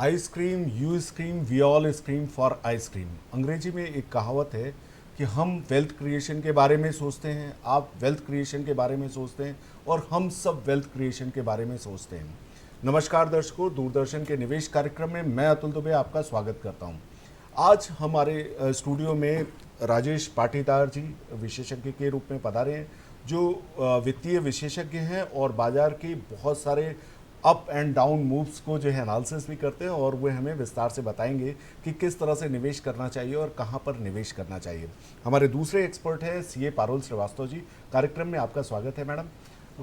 Ice cream you scream we all scream for ice cream. अंग्रेजी में एक कहावत है कि हम वेल्थ क्रिएशन के बारे में सोचते हैं, आप वेल्थ क्रिएशन के बारे में सोचते हैं और हम सब वेल्थ क्रिएशन के बारे में सोचते हैं। नमस्कार दर्शकों, दूरदर्शन के निवेश कार्यक्रम में मैं अतुल दुबे आपका स्वागत करता हूं। आज हमारे स्टूडियो में राजेश पाटीदार जी विशेषज्ञ के रूप में पधारे हैं, जो वित्तीय विशेषज्ञ हैं और बाजार के बहुत सारे अप एंड डाउन मूव्स को जो है एनालिसिस भी करते हैं और वो हमें विस्तार से बताएंगे कि किस तरह से निवेश करना चाहिए और कहां पर निवेश करना चाहिए। हमारे दूसरे एक्सपर्ट है सीए पारुल श्रीवास्तव जी। कार्यक्रम में आपका स्वागत है मैडम।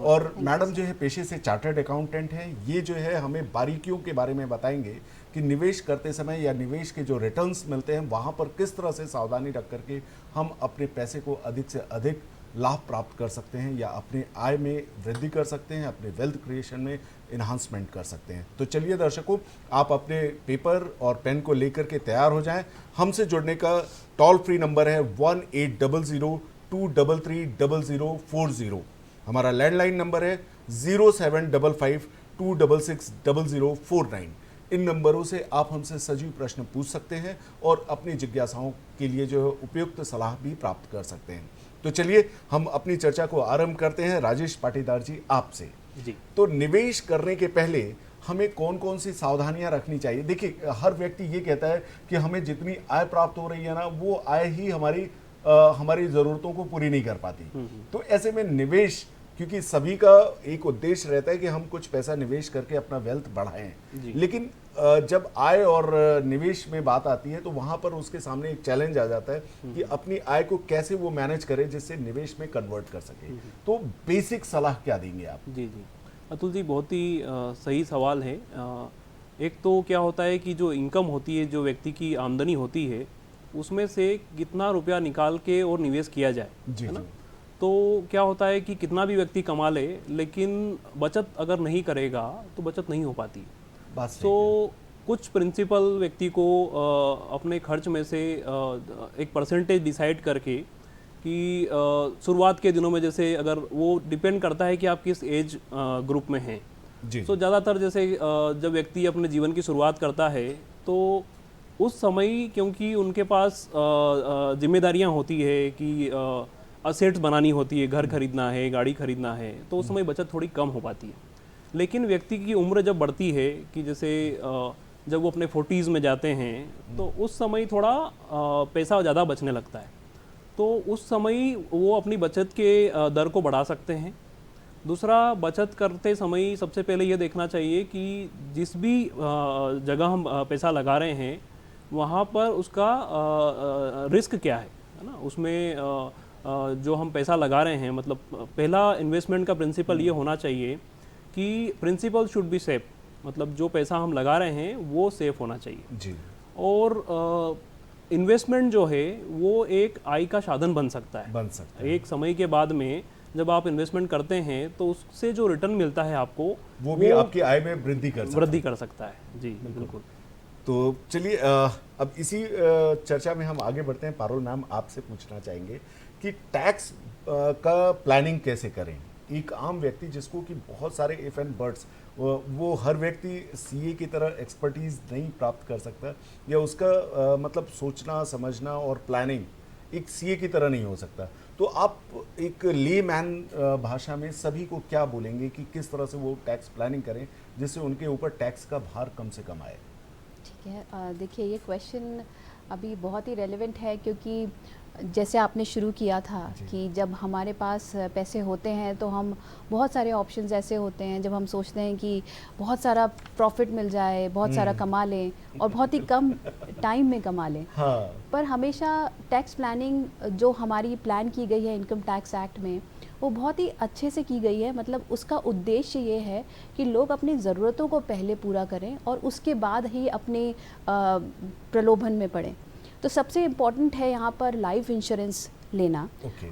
और मैडम जो है पेशे से चार्टर्ड अकाउंटेंट हैं, ये जो है हमें बारीकियों के बारे में बताएंगे कि निवेश करते समय या निवेश के जो रिटर्न्स मिलते हैं वहाँ पर किस तरह से सावधानी रख करके हम अपने पैसे को अधिक से अधिक लाभ प्राप्त कर सकते हैं या अपने आय में वृद्धि कर सकते हैं, अपने वेल्थ क्रिएशन में इन्हांसमेंट कर सकते हैं। तो चलिए दर्शकों, आप अपने पेपर और पेन को लेकर के तैयार हो जाएं। हमसे जुड़ने का टोल फ्री नंबर है 1800-233-0040। हमारा लैंडलाइन नंबर है 0755-266-0049। इन नंबरों से आप हमसे सजीव प्रश्न पूछ सकते हैं और अपनी जिज्ञासाओं के लिए जो उपयुक्त सलाह भी प्राप्त कर सकते हैं। तो चलिए हम अपनी चर्चा को आरंभ करते हैं। राजेश पाटीदार जी, आपसे जी। तो निवेश करने के पहले हमें कौन कौन सी सावधानियां रखनी चाहिए? देखिए, हर व्यक्ति ये कहता है कि हमें जितनी आय प्राप्त हो रही है ना, वो आय ही हमारी ज़रूरतों को पूरी नहीं कर पाती। तो ऐसे में निवेश, क्योंकि सभी का एक उद्देश्य रहता है कि हम कुछ पैसा निवेश करके अपना वेल्थ बढ़ाएं, लेकिन जब आय और निवेश में बात आती है तो वहां पर उसके सामने एक चैलेंज आ जाता है कि अपनी आय को कैसे वो मैनेज करे जिससे निवेश में कन्वर्ट कर सके। तो बेसिक सलाह क्या देंगे आप? जी जी अतुल जी, बहुत ही सही सवाल है। एक तो क्या होता है कि जो इनकम होती है, जो व्यक्ति की आमदनी होती है, उसमें से कितना रुपया निकाल के और निवेश किया जाए, है ना। तो क्या होता है कि कितना भी व्यक्ति कमा ले, लेकिन बचत अगर नहीं करेगा तो बचत नहीं हो पाती। तो कुछ प्रिंसिपल व्यक्ति को अपने खर्च में से एक परसेंटेज डिसाइड करके कि शुरुआत के दिनों में, जैसे अगर वो डिपेंड करता है कि आप किस एज ग्रुप में हैं। तो ज़्यादातर जैसे जब व्यक्ति अपने जीवन की शुरुआत करता है तो उस समय, क्योंकि उनके पास जिम्मेदारियां होती है कि असेट्स बनानी होती है, घर खरीदना है, गाड़ी खरीदना है, तो उस समय बचत थोड़ी कम हो पाती है। लेकिन व्यक्ति की उम्र जब बढ़ती है, कि जैसे जब वो अपने 40s में जाते हैं, तो उस समय थोड़ा पैसा ज़्यादा बचने लगता है। तो उस समय वो अपनी बचत के दर को बढ़ा सकते हैं। दूसरा, बचत करते समय सबसे पहले ये देखना चाहिए कि जिस भी जगह हम पैसा लगा रहे हैं वहाँ पर उसका रिस्क क्या है ना। उसमें जो हम पैसा लगा रहे हैं, मतलब पहला इन्वेस्टमेंट का प्रिंसिपल ये होना चाहिए कि प्रिंसिपल शुड बी सेफ, मतलब जो पैसा हम लगा रहे हैं वो सेफ होना चाहिए जी। और इन्वेस्टमेंट जो है वो एक आय का साधन बन सकता है। एक समय के बाद में जब आप इन्वेस्टमेंट करते हैं तो उससे जो रिटर्न मिलता है आपको, वो भी आपकी आय में वृद्धि कर सकता है। जी बिल्कुल। तो चलिए अब इसी चर्चा में हम आगे बढ़ते हैं। पारुल मैम, आपसे पूछना चाहेंगे कि टैक्स का प्लानिंग कैसे करें। एक आम व्यक्ति जिसको कि बहुत सारे इफ एंड बट्स, वो हर व्यक्ति सीए की तरह एक्सपर्टीज नहीं प्राप्त कर सकता, या उसका मतलब सोचना समझना और प्लानिंग एक सीए की तरह नहीं हो सकता। तो आप एक लेमैन भाषा में सभी को क्या बोलेंगे कि किस तरह से वो टैक्स प्लानिंग करें जिससे उनके ऊपर टैक्स का भार कम से कम आए? ठीक है, देखिए ये क्वेश्चन अभी बहुत ही रेलेवेंट है, क्योंकि जैसे आपने शुरू किया था कि जब हमारे पास पैसे होते हैं तो हम बहुत सारे ऑप्शंस ऐसे होते हैं, जब हम सोचते हैं कि बहुत सारा प्रॉफिट मिल जाए, बहुत सारा कमा लें और बहुत ही कम टाइम में कमा लें। पर हमेशा टैक्स प्लानिंग जो हमारी प्लान की गई है इनकम टैक्स एक्ट में, वो बहुत ही अच्छे से की गई है। मतलब उसका उद्देश्य ये है कि लोग अपनी ज़रूरतों को पहले पूरा करें और उसके बाद ही अपने प्रलोभन में पड़ें। तो सबसे इम्पॉर्टेंट है यहाँ पर लाइफ इंश्योरेंस लेना।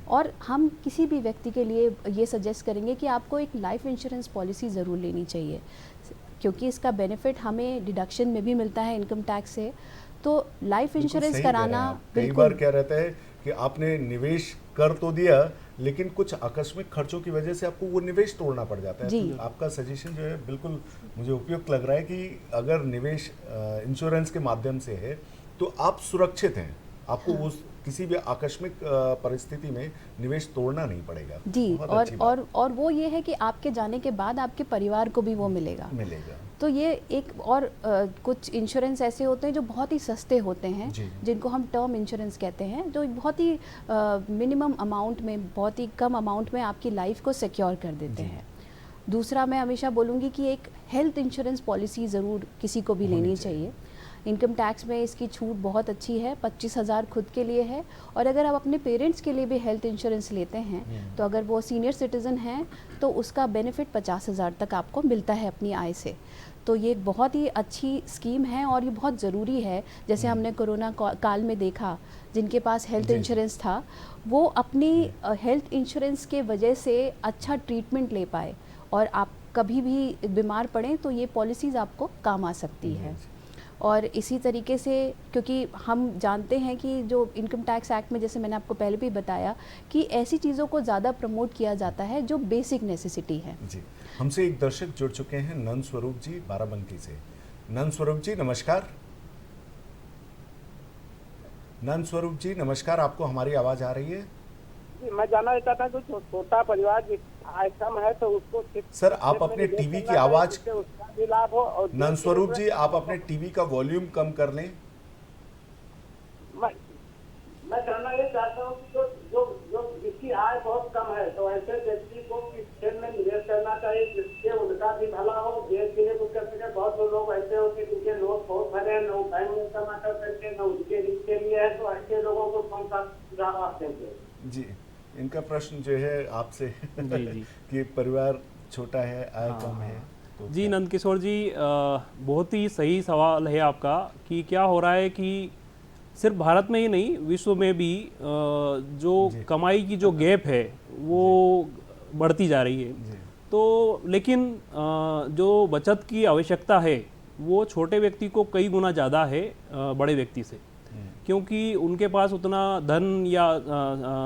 और हम किसी भी व्यक्ति के लिए ये सजेस्ट करेंगे कि आपको एक लाइफ इंश्योरेंस पॉलिसी ज़रूर लेनी चाहिए, क्योंकि इसका बेनिफिट हमें डिडक्शन में भी मिलता है इनकम टैक्स से। तो लाइफ बिल्कुल इंश्योरेंस सही कह रहे हैं कराना आप। कई बार क्या रहता है कि आपने निवेश कर तो दिया, लेकिन कुछ आकस्मिक खर्चों की वजह से आपको वो निवेश तोड़ना पड़ जाता है। जी। तो आपका सजेशन जो है बिल्कुल मुझे उपयुक्त लग रहा है कि अगर निवेश इंश्योरेंस के माध्यम से है तो आप सुरक्षित हैं, आपको हाँ। उस किसी भी आकस्मिक परिस्थिति में निवेश तोड़ना नहीं पड़ेगा। जी, बहुत और अच्छी बात और वो ये है कि आपके जाने के बाद आपके परिवार को भी वो मिलेगा। मिलेगा। तो ये एक और कुछ इंश्योरेंस ऐसे होते हैं जो बहुत ही सस्ते होते हैं, जी। जिनको हम टर्म इंश्योरेंस कहते हैं, जो बहुत ही मिनिमम अमाउंट में, बहुत ही कम अमाउंट में आपकी लाइफ को सिक्योर कर देते जी। हैं। दूसरा, मैं हमेशा बोलूँगी कि एक हेल्थ इंश्योरेंस पॉलिसी ज़रूर किसी को भी होनी लेनी चाहिए। चाहिए। इनकम टैक्स में इसकी छूट बहुत अच्छी है, 25,000 खुद के लिए है, और अगर आप अपने पेरेंट्स के लिए भी हेल्थ इंश्योरेंस लेते हैं तो अगर वो सीनियर सिटीज़न हैं तो उसका बेनिफिट 50,000 तक आपको मिलता है अपनी आय से। तो ये एक बहुत ही अच्छी स्कीम है और ये बहुत ज़रूरी है। जैसे हमने कोरोना काल में देखा, जिनके पास हेल्थ जी। इंश्योरेंस था वो अपनी हेल्थ इंश्योरेंस के वजह से अच्छा ट्रीटमेंट ले पाए, और आप कभी भी बीमार पड़ें तो ये पॉलिसीज़ आपको काम आ सकती है। और इसी तरीके से, क्योंकि हम जानते हैं कि जो इनकम टैक्स एक्ट में, जैसे मैंने आपको पहले भी बताया, कि ऐसी चीज़ों को ज़्यादा प्रमोट किया जाता है जो बेसिक नेसेसिटी है। जी, हमसे एक दर्शक जुड़ चुके हैं, नंद स्वरूप जी बाराबंकी से। नंद स्वरूप जी नमस्कार। नंद स्वरूप जी नमस्कार, आपको हमारी आवाज आ रही है? जी, मैं जानना चाहता था कि छोटा परिवार आय कम है तो उसको सर, आप अपने टीवी की आवाज, उसका भी लाभ हो। और नंद स्वरूप जी आप अपने टीवी का वॉल्यूम कम कर लें। मैं जानना ये चाहता हूँ कि जो जो जो जिसकी आय बहुत कम है तो ऐसे व्यक्ति को किस क्षेत्र में निवेश करना चाहिए जिससे उनका भी भला हो, देश के लिए कुछ कर सके। बहुत लोग ऐसे हो कि जिनके लोग बहुत भरे हैं, न फैमिली कमा कर सकते, न उनके हित के लिए है, तो ऐसे लोगों को कौन सा सुझाव आप देंगे? जी, इनका प्रश्न जो है आपसे जी, जी। कि परिवार छोटा है, आय कम है, तो जी क्या? नंद किशोर जी, बहुत ही सही सवाल है आपका कि क्या हो रहा है कि सिर्फ भारत में ही नहीं, विश्व में भी जो जी। कमाई की जो गैप है वो बढ़ती जा रही है। जी। तो लेकिन जो बचत की आवश्यकता है वो छोटे व्यक्ति को कई गुना ज़्यादा है बड़े व्यक्ति से, क्योंकि उनके पास उतना धन या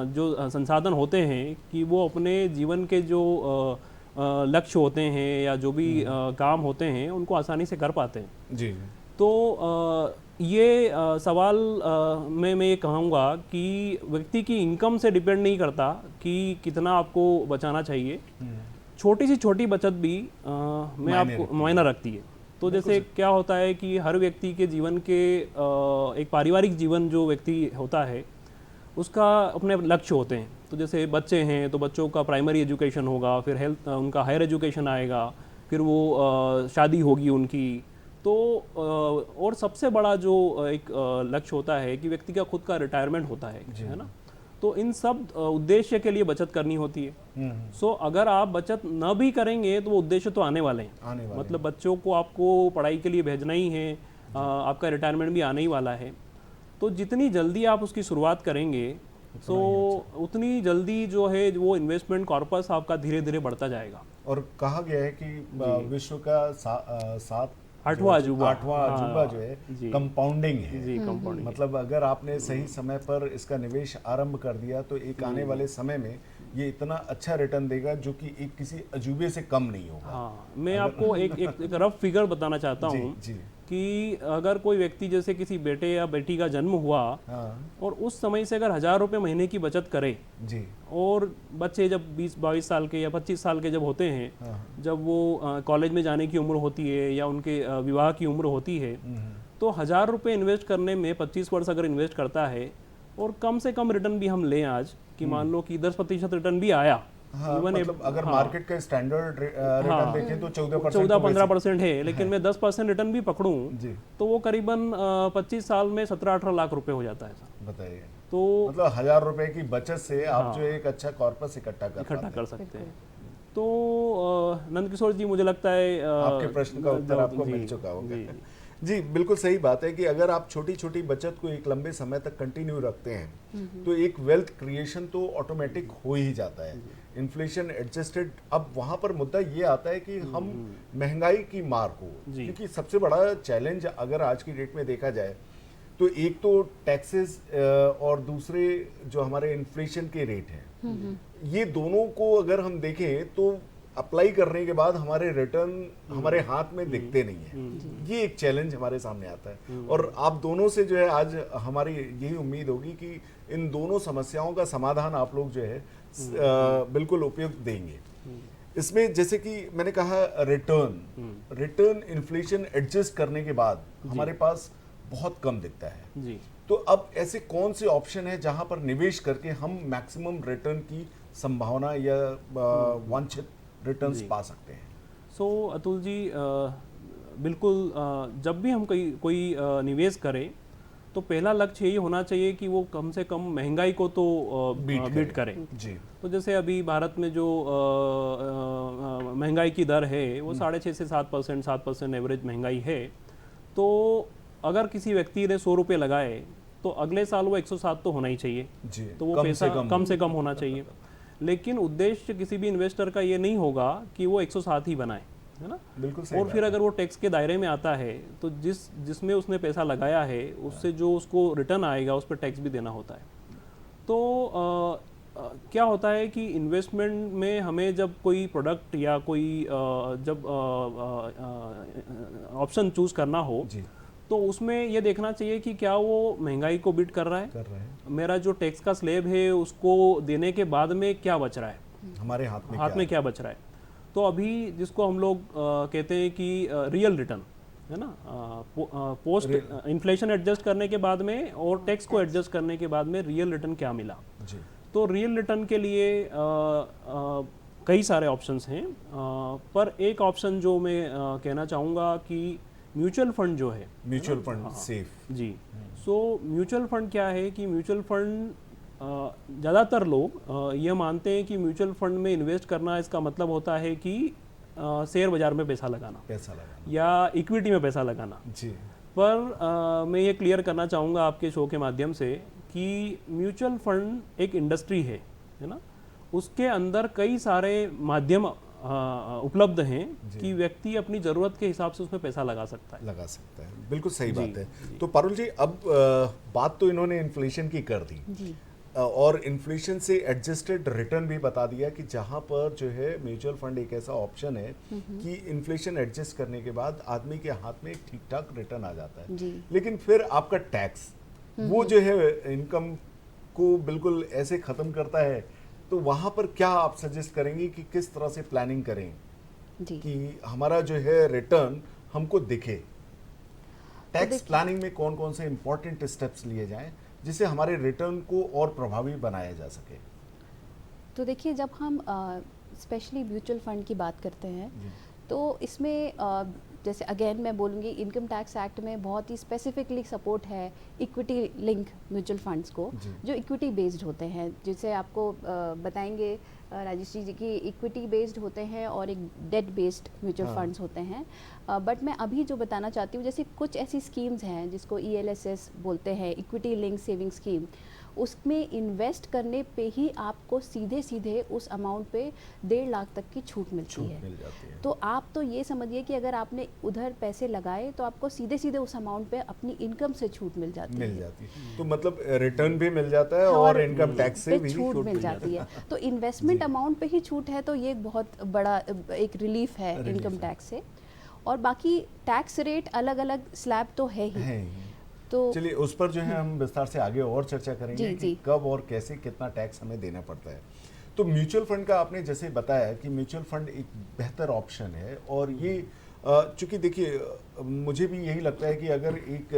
जो संसाधन होते हैं कि वो अपने जीवन के जो लक्ष्य होते हैं या जो भी काम होते हैं उनको आसानी से कर पाते हैं। जी। तो ये सवाल में मैं ये कहूँगा कि व्यक्ति की इनकम से डिपेंड नहीं करता कि कितना आपको बचाना चाहिए। छोटी सी छोटी बचत भी मैं आपको मायना रखती है। तो जैसे क्या होता है कि हर व्यक्ति के जीवन के एक पारिवारिक जीवन जो व्यक्ति होता है उसका अपने लक्ष्य होते हैं। तो जैसे बच्चे हैं तो बच्चों का प्राइमरी एजुकेशन होगा, फिर हेल्थ उनका हायर एजुकेशन आएगा, फिर वो शादी होगी उनकी। तो और सबसे बड़ा जो एक लक्ष्य होता है कि व्यक्ति का खुद का रिटायरमेंट होता है ना। तो इन सब उद्देश्य के लिए बचत करनी होती है। सो अगर आप बचत न भी करेंगे तो वो उद्देश्य तो आने वाले हैं। मतलब बच्चों को आपको पढ़ाई के लिए भेजना ही है, आपका रिटायरमेंट भी आने ही वाला है। तो जितनी जल्दी आप उसकी शुरुआत करेंगे तो उतनी जल्दी जो है वो इन्वेस्टमेंट कॉर्पस आपका धीरे धीरे बढ़ता जाएगा। और कहा गया है कि विश्व का आठवां अजूबा जो है कंपाउंडिंग है। जी, कंपाउंडिंग। मतलब अगर आपने सही समय पर इसका निवेश आरंभ कर दिया तो एक आने वाले समय में ये इतना अच्छा रिटर्न देगा जो कि एक किसी अजूबे से कम नहीं होगा। हाँ, मैं आपको एक रफ फिगर बताना चाहता हूँ कि अगर कोई व्यक्ति जैसे किसी बेटे या बेटी का जन्म हुआ और उस समय से अगर 1,000 रुपये महीने की बचत करे जी, और बच्चे जब 20-22 साल के या 25 साल के जब होते हैं, जब वो कॉलेज में जाने की उम्र होती है या उनके विवाह की उम्र होती है, तो 1,000 रुपये इन्वेस्ट करने में 25 वर्ष अगर इन्वेस्ट करता है और कम से कम रिटर्न भी हम लें आज कि मान लो कि 10% रिटर्न भी आया, मतलब अगर मार्केट का स्टैंडर्ड रिटर्न देखें तो 14-15% है, लेकिन मैं 10% रिटर्न भी पकड़ूं तो वो करीबन 25 साल में 17-18 लाख रुपए हो जाता है। बताइए, तो मतलब 1,000 रुपए की बचत से आप जो एक अच्छा कॉर्पस इकट्ठा कर सकते हैं। तो नंद किशोर जी, मुझे लगता है आपके प्रश्न का उत्तर आपको मिल चुका होगा। जी, बिल्कुल सही बात है कि अगर आप छोटी छोटी बचत को एक लंबे समय तक कंटिन्यू रखते हैं तो एक वेल्थ क्रिएशन तो ऑटोमेटिक हो ही जाता है, इन्फ्लेशन एडजस्टेड। अब वहां पर मुद्दा ये आता है कि हम महंगाई की मार को, क्योंकि सबसे बड़ा चैलेंज अगर आज की डेट में देखा जाए तो एक तो टैक्सेस और दूसरे जो हमारे इन्फ्लेशन के रेट हैं, ये दोनों को अगर हम देखें तो अप्लाई करने के बाद हमारे रिटर्न हमारे हाथ में दिखते नहीं है। ये एक चैलेंज हमारे सामने आता है और आप दोनों से जो है आज हमारी यही उम्मीद होगी कि इन दोनों समस्याओं का समाधान आप लोग जो है बिल्कुल उपयुक्त देंगे। इसमें जैसे कि मैंने कहा रिटर्न इन्फ्लेशन एडजस्ट करने के बाद हमारे पास बहुत कम दिखता है जी। तो अब ऐसे कौन से ऑप्शन है जहां पर निवेश करके हम मैक्सिमम रिटर्न की संभावना या वांछित रिटर्न्स पा सकते हैं? सो अतुल जी, बिल्कुल जब भी हम कोई निवेश करें तो पहला लक्ष्य यही होना चाहिए कि वो कम से कम महंगाई को तो बीट करें जी। तो जैसे अभी भारत में जो महंगाई की दर है वो 6.5 से 7% एवरेज महंगाई है। तो अगर किसी व्यक्ति ने 100 रुपये लगाए तो अगले साल वो 107 तो होना ही चाहिए जी। तो वो पैसा कम से कम होना चाहिए। लेकिन उद्देश्य किसी भी इन्वेस्टर का ये नहीं होगा कि वो 107 ही बनाए, है ना। बिल्कुल सही और फिर अगर वो टैक्स के दायरे में आता है तो जिसमें उसने पैसा लगाया है उससे जो उसको रिटर्न आएगा उस पर टैक्स भी देना होता है। तो क्या होता है कि इन्वेस्टमेंट में हमें जब कोई प्रोडक्ट या कोई जब ऑप्शन चूज करना हो जी। तो उसमें ये देखना चाहिए कि क्या वो महंगाई को बीट कर रहा है, मेरा जो टैक्स का स्लैब है उसको देने के बाद में क्या बच रहा है, हमारे हाथ में क्या बच रहा है। तो अभी जिसको हम लोग कहते हैं कि रियल रिटर्न, है ना, पोस्ट इन्फ्लेशन एडजस्ट करने के बाद में और टैक्स को एडजस्ट करने के बाद में रियल रिटर्न क्या मिला जी। तो रियल रिटर्न के लिए कई सारे ऑप्शंस हैं, पर एक ऑप्शन जो मैं कहना चाहूँगा कि म्यूचुअल फंड जो है, म्यूचुअल फंड सेफ जी। सो म्यूचुअल फंड क्या है कि म्यूचुअल फंड ज़्यादातर लोग ये मानते हैं कि म्यूचुअल फंड में इन्वेस्ट करना इसका मतलब होता है कि शेयर बाजार में पैसा लगाना या इक्विटी में पैसा लगाना जी। पर मैं ये क्लियर करना चाहूँगा आपके शो के माध्यम से कि म्यूचुअल फंड एक इंडस्ट्री है ना, उसके अंदर कई सारे माध्यम उपलब्ध हैं कि व्यक्ति अपनी ज़रूरत के हिसाब से उसमें पैसा लगा सकता है। बिल्कुल सही बात है। तो पारुल जी, अब बात तो इन्होंने इन्फ्लेशन की कर दी जी। और इन्फ्लेशन से एडजस्टेड रिटर्न भी बता दिया कि जहां पर जो है म्यूचुअल फंड एक ऐसा ऑप्शन है कि इन्फ्लेशन एडजस्ट करने के बाद आदमी के हाथ में एक ठीक ठाक रिटर्न आ जाता है जी। लेकिन फिर आपका टैक्स वो जो है इनकम को बिल्कुल ऐसे खत्म करता है। तो वहां पर क्या आप सजेस्ट करेंगे कि किस तरह से प्लानिंग करें जी। कि हमारा जो है रिटर्न हमको दिखे? टैक्स प्लानिंग में कौन कौन से इंपॉर्टेंट स्टेप्स लिए जाएं जिससे हमारे रिटर्न को और प्रभावी बनाया जा सके? तो देखिए, जब हम स्पेशली म्यूचुअल फंड की बात करते हैं तो इसमें जैसे अगेन मैं बोलूँगी इनकम टैक्स एक्ट में बहुत ही स्पेसिफिकली सपोर्ट है इक्विटी लिंक म्यूचुअल फंड्स को जो इक्विटी बेस्ड होते हैं, जिसे आपको बताएंगे राजेश जी की इक्विटी बेस्ड होते हैं और एक डेट बेस्ड म्यूचुअल फंड्स होते हैं। बट मैं अभी जो बताना चाहती हूँ, जैसे कुछ ऐसी स्कीम्स हैं जिसको ELSS बोलते हैं, इक्विटी लिंक सेविंग स्कीम, उसमें इन्वेस्ट करने पे ही आपको सीधे सीधे उस अमाउंट पे 1.5 लाख तक की छूट मिलती है। तो आप तो ये समझिए कि अगर आपने उधर पैसे लगाए तो आपको सीधे सीधे उस अमाउंट पे अपनी इनकम से छूट मिल जाती है। तो मतलब रिटर्न भी मिल जाता है और इनकम टैक्स से भी छूट मिल जाती है। तो इन्वेस्टमेंट अमाउंट पे ही छूट है तो ये बहुत बड़ा एक रिलीफ है इनकम टैक्स से। और बाकी टैक्स रेट अलग अलग स्लैब तो है ही। तो चलिए उस पर जो है हम विस्तार से आगे और चर्चा करेंगे कि कब और कैसे कितना टैक्स हमें देना पड़ता है। तो म्यूचुअल फंड का आपने जैसे बताया कि म्यूचुअल फंड एक बेहतर ऑप्शन है और ये चूंकि देखिए मुझे भी यही लगता है कि अगर एक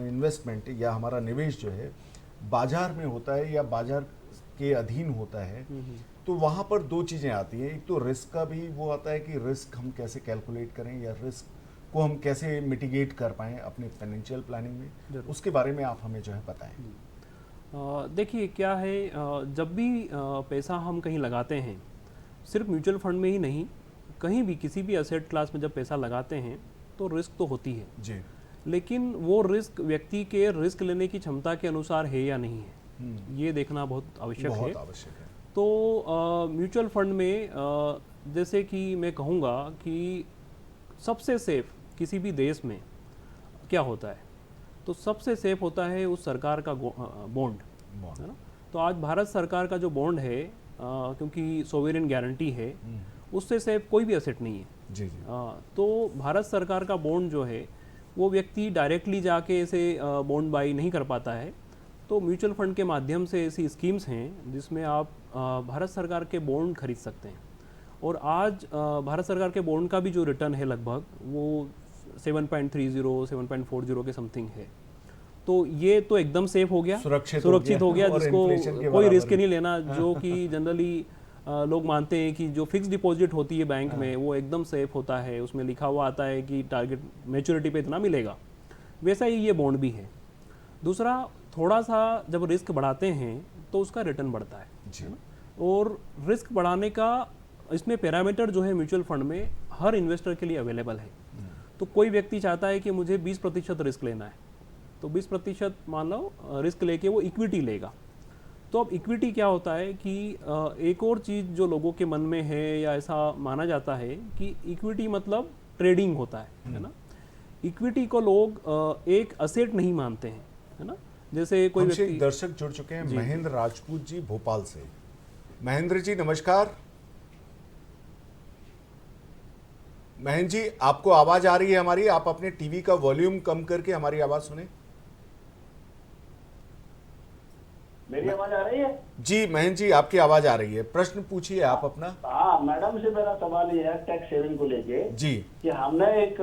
इन्वेस्टमेंट या हमारा निवेश जो है बाजार में होता है या बाजार के अधीन होता है तो वहाँ पर दो चीज़ें आती हैं। एक तो रिस्क का भी वो आता है कि रिस्क हम कैसे कैलकुलेट करें या रिस्क को हम कैसे मिटिगेट कर पाएँ अपने फाइनेंशियल प्लानिंग में, उसके बारे में आप हमें जो है बताएं। देखिए क्या है, जब भी पैसा हम कहीं लगाते हैं, सिर्फ म्यूचुअल फंड में ही नहीं, कहीं भी किसी भी एसेट क्लास में जब पैसा लगाते हैं तो रिस्क तो होती है जी, लेकिन वो रिस्क व्यक्ति के रिस्क लेने की क्षमता के अनुसार है या नहीं है, ये देखना बहुत आवश्यक है। तो म्यूचुअल फंड में जैसे कि मैं कहूँगा कि सबसे सेफ किसी भी देश में क्या होता है तो सबसे सेफ होता है उस सरकार का बॉन्ड, है ना। तो आज भारत सरकार का जो बॉन्ड है, क्योंकि सोवेरियन गारंटी है, उससे सेफ कोई भी एसेट नहीं है। जी जी। तो भारत सरकार का बॉन्ड जो है वो व्यक्ति डायरेक्टली जाके ऐसे बॉन्ड बाई नहीं कर पाता है। तो म्यूचुअल फंड के माध्यम से ऐसी स्कीम्स हैं जिसमें आप भारत सरकार के बॉन्ड खरीद सकते हैं। और आज भारत सरकार के बॉन्ड का भी जो रिटर्न है लगभग वो 7.30 7.40 के समथिंग है। तो ये तो एकदम सेफ हो गया, सुरक्षित हो गया और जिसको inflation के कोई बराबर रिस्क है। नहीं लेना। जो कि जनरली लोग मानते हैं कि जो फिक्स डिपॉजिट होती है बैंक में वो एकदम सेफ होता है, उसमें लिखा हुआ आता है कि टारगेट मैच्योरिटी पे इतना मिलेगा, वैसा ही ये बॉन्ड भी है। दूसरा, थोड़ा सा जब रिस्क बढ़ाते हैं तो उसका रिटर्न बढ़ता है जी। ना? और रिस्क बढ़ाने का इसमें पैरामीटर जो है म्यूचुअल फंड में हर इन्वेस्टर के लिए अवेलेबल है। तो कोई व्यक्ति चाहता है कि मुझे 20% रिस्क लेना है, तो 20% मान लो रिस्क लेके वो इक्विटी लेगा। तो अब इक्विटी क्या होता है कि एक और चीज़ जो लोगों के मन में है या ऐसा माना जाता है कि इक्विटी मतलब ट्रेडिंग होता है ना। इक्विटी को लोग एक असेट नहीं मानते हैं, है ना। जैसे कोई हमसे व्यक्ति, एक दर्शक जुड़ चुके हैं, महेंद्र राजपूत जी भोपाल से। महेंद्र जी नमस्कार। महेंद्र जी, आपको आवाज आ रही है हमारी? आप अपने टीवी का वॉल्यूम कम करके हमारी आवाज सुने। मेरी आवाज आ रही है? जी महेंद्र जी, आपकी आवाज आ रही है, प्रश्न पूछिए आप अपना। हाँ, मैडम से मेरा सवाल ये है टैक्स सेविंग को लेके जी कि हमने एक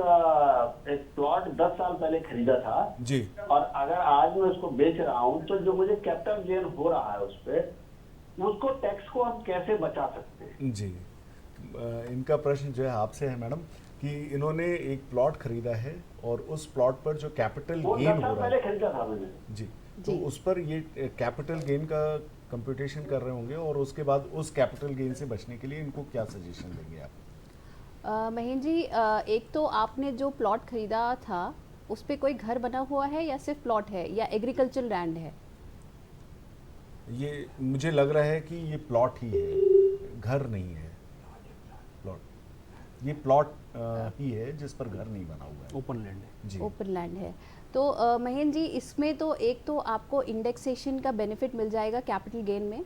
प्लॉट 10 साल पहले खरीदा था जी। और अगर आज मैं उसको बेच रहा हूँ तो जो मुझे कैपिटल गेन हो रहा है उस पे, उसको टैक्स को हम कैसे बचा सकते हैं? जी, इनका प्रश्न जो है आपसे है मैडम कि इन्होंने एक प्लॉट खरीदा है और उस प्लॉट पर जो कैपिटल वो गेन 10 हो साल रहा पहले है, खरीदा था मैंने। जी, तो उस पर ये कैपिटल गेन का कंप्यूटेशन कर रहे होंगे और उसके बाद उस कैपिटल गेन से बचने के लिए इनको क्या सजेशन देंगे आप? महेंद्र जी, एक तो आपने जो प्लॉट खरीदा था उस पे कोई घर बना हुआ है या सिर्फ प्लॉट है या एग्रीकल्चर लैंड है? ये मुझे लग रहा है कि ये प्लॉट ही है, घर नहीं है। प्लॉट, ये प्लॉट ही है जिस पर घर नहीं बना हुआ है, ओपन लैंड है जी। ओपन लैंड है। तो महेंद्र जी, इसमें तो एक तो आपको इंडेक्सेशन का बेनिफिट मिल जाएगा कैपिटल गेन में,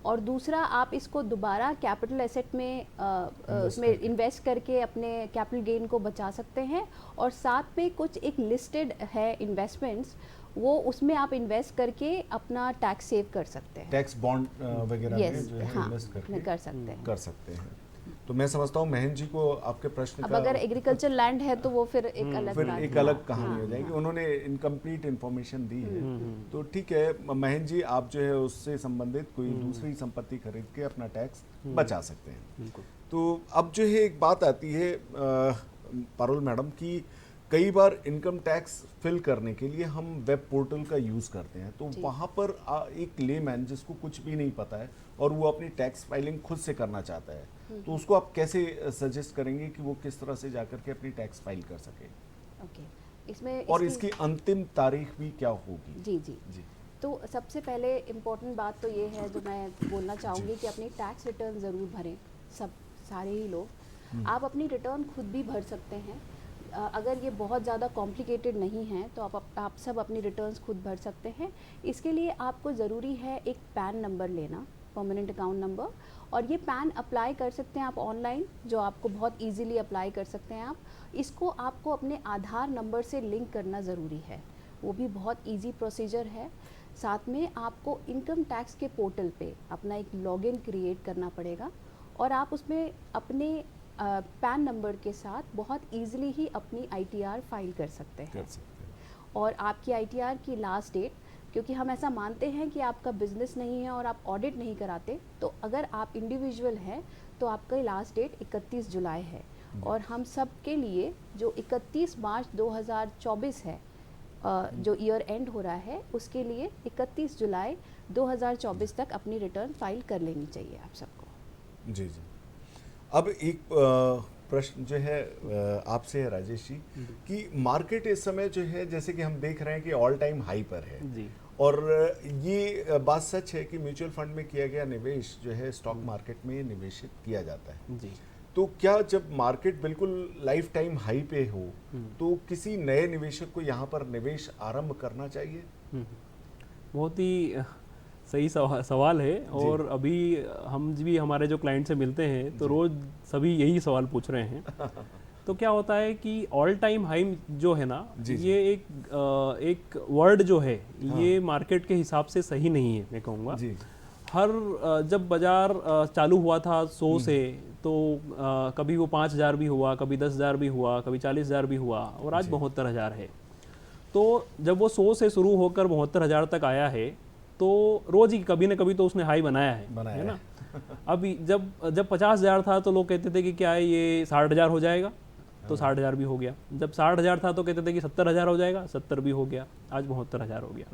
और दूसरा आप इसको दोबारा कैपिटल एसेट में उसमें इन्वेस्ट करके अपने कैपिटल गेन को बचा सकते हैं। और साथ में कुछ एक लिस्टेड है इन्वेस्टमेंट्स, वो उसमें आप इन्वेस्ट करके अपना टैक्स सेव कर सकते हैं। टैक्स बॉन्ड वगैरह में Yes, जो है हाँ, इन्वेस्ट करके कर सकते हैं। तो मैं समझता हूँ महेंद्र जी को आपके प्रश्न अब का अगर एग्रीकल्चर लैंड है तो वो फिर एक अलग फिर बात एक है। अलग कहानी हाँ, हो जाएगी। हाँ। उन्होंने इनकम्प्लीट इन्फॉर्मेशन दी है, तो ठीक है महेंद्र जी, आप जो है उससे संबंधित कोई दूसरी संपत्ति खरीद के अपना टैक्स बचा सकते हैं। बिल्कुल। तो अब जो है एक बात आती है पारुल मैडम की, कई बार इनकम टैक्स फिल करने के लिए हम वेब पोर्टल का यूज़ करते हैं, तो वहाँ पर एक लेमैन जिसको कुछ भी नहीं पता है और वो अपनी टैक्स फाइलिंग खुद से करना चाहता है, तो उसको आप कैसे सजेस्ट करेंगे कि वो किस तरह से जाकर के अपनी टैक्स फाइल कर सके? ओके, इसमें और इसकी अंतिम तारीख भी क्या होगी? जी जी जी तो सबसे पहले इम्पोर्टेंट बात तो ये है जो मैं बोलना चाहूँगी कि अपनी टैक्स रिटर्न ज़रूर भरें, सब सारे ही लोग। आप अपनी रिटर्न खुद भी भर सकते हैं, अगर ये बहुत ज़्यादा कॉम्प्लिकेटेड नहीं है तो आप सब अपनी रिटर्न्स खुद भर सकते हैं। इसके लिए आपको ज़रूरी है एक पैन नंबर लेना, परमानेंट अकाउंट नंबर, और ये पैन अप्लाई कर सकते हैं आप ऑनलाइन, जो आपको बहुत इजीली अप्लाई कर सकते हैं आप। इसको आपको अपने आधार नंबर से लिंक करना ज़रूरी है, वो भी बहुत इजी प्रोसीजर है। साथ में आपको इनकम टैक्स के पोर्टल पे अपना एक लॉगिन क्रिएट करना पड़ेगा और आप उसमें अपने पैन नंबर के साथ बहुत इजीली ही अपनी ITR फाइल कर सकते हैं। और आपकी ITR की लास्ट डेट, क्योंकि हम ऐसा मानते हैं कि आपका बिजनेस नहीं है और आप ऑडिट नहीं कराते, तो अगर आप इंडिविजुअल हैं तो आपका लास्ट डेट 31 जुलाई है। और हम सब के लिए जो 31 मार्च 2024 है, जो ईयर एंड हो रहा है, उसके लिए 31 जुलाई 2024 तक अपनी रिटर्न फाइल कर लेनी चाहिए आप सबको। जी जी। अब एक प्रश्न जो है आपसे है राजेश जी कि मार्केट इस समय जो है, जैसे कि हम देख रहे हैं कि ऑल टाइम हाई पर है जी। और ये बात सच है कि म्यूचुअल फंड में किया गया निवेश जो है स्टॉक मार्केट में निवेशित किया जाता है। जी। तो क्या जब मार्केट बिल्कुल लाइफ टाइम हाई पे हो तो किसी नए निवेशक को यहाँ पर निवेश आरंभ करना चाहिए? बहुत ही सही सवाल है। और अभी हम भी हमारे जो क्लाइंट से मिलते हैं तो रोज़ सभी यही सवाल पूछ रहे हैं। तो क्या होता है कि ऑल टाइम हाई जो है ना, ये एक वर्ड जो है ये मार्केट के हिसाब से सही नहीं है, मैं कहूँगा। जब बाजार चालू हुआ था 100 से, तो कभी वो 5,000 भी हुआ, कभी 10,000 भी हुआ, कभी 40,000 भी हुआ, और आज 72,000 है। तो जब वो 100 से शुरू होकर 72,000 तक आया है, तो रोज ही कभी ना कभी तो उसने हाई बनाया है ना। अभी जब 50,000 था तो लोग कहते थे कि क्या है ये 60,000 हो जाएगा, तो 60,000 भी हो गया। जब 60,000 था तो कहते थे कि 70,000 हो जाएगा, 70 भी हो गया, आज 72,000 हो गया।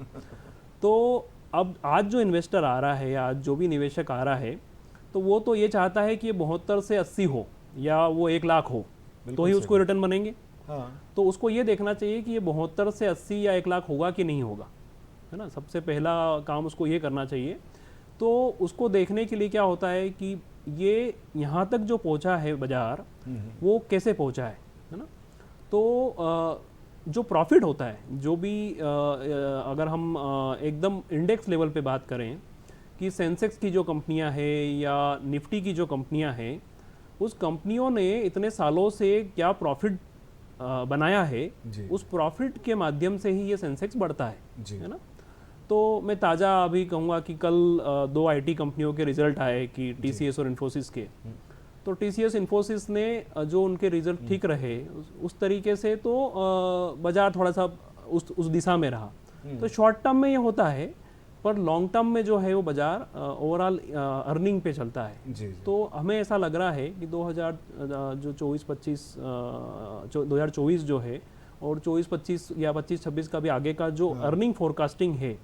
तो अब आज जो इन्वेस्टर आ रहा है, आज जो भी निवेशक आ रहा है, तो वो तो ये चाहता है कि ये 72 से 80 हो या वो 1 लाख हो, तो ही उसको रिटर्न बनेंगे। तो उसको ये देखना चाहिए कि ये 72 से 80 या 1 लाख होगा कि नहीं होगा, है ना। सबसे पहला काम उसको ये करना चाहिए। तो उसको देखने के लिए क्या होता है कि ये यहाँ तक जो पहुँचा है बाजार, वो कैसे पहुँचा है ना। तो जो प्रॉफिट होता है, जो भी अगर हम एकदम इंडेक्स लेवल पे बात करें कि सेंसेक्स की जो कंपनियां हैं या निफ्टी की जो कंपनियां हैं, उस कंपनियों ने इतने सालों से क्या प्रॉफिट बनाया है, उस प्रॉफिट के माध्यम से ही ये सेंसेक्स बढ़ता है ना। तो मैं ताज़ा अभी कहूँगा कि कल 2 आईटी कंपनियों के रिजल्ट आए कि टीसीएस और इन्फोसिस के। तो टीसीएस इन्फोसिस ने जो उनके रिजल्ट ठीक रहे उस तरीके से, तो बाजार थोड़ा सा उस दिशा में रहा। तो शॉर्ट टर्म में ये होता है, पर लॉन्ग टर्म में जो है वो बाजार ओवरऑल अर्निंग पे चलता है। तो हमें ऐसा लग रहा है कि 2024 जो है, और 24-25 या 25-26 का भी आगे का जो अर्निंग फोरकास्टिंग है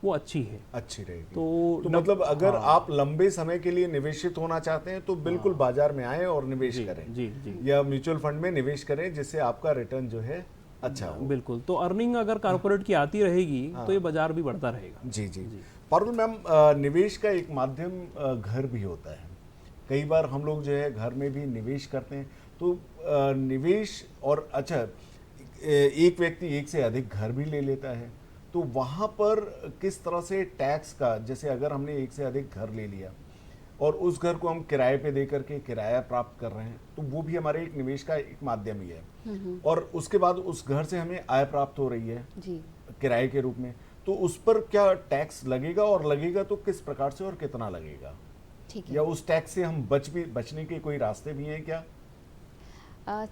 वो अच्छी रहेगी। तो मतलब अगर आप लंबे समय के लिए निवेशित होना चाहते हैं तो बिल्कुल बाजार में आए और निवेश करें, या म्यूचुअल फंड में निवेश करें, जिससे आपका रिटर्न जो है अच्छा हो। बिल्कुल। तो अर्निंग अगर कॉर्पोरेट की आती रहेगी तो ये बाजार भी बढ़ता रहेगा। जी। पारुल मैम, निवेश का एक माध्यम घर भी होता है। कई बार हम लोग जो है घर में भी निवेश करते हैं, तो निवेश और अच्छा, एक व्यक्ति एक से अधिक घर भी ले लेता है, तो वहाँ पर किस तरह से टैक्स का, जैसे अगर हमने एक से अधिक घर ले लिया और उस घर को हम किराए पे दे करके किराया प्राप्त कर रहे हैं, तो वो भी हमारे एक निवेश का एक माध्यम ही है। और उसके बाद उस घर से हमें आय प्राप्त हो रही है किराए के रूप में, तो उस पर क्या टैक्स लगेगा, और लगेगा तो किस प्रकार से और कितना लगेगा? या उस टैक्स से हम बचने के कोई रास्ते भी हैं क्या?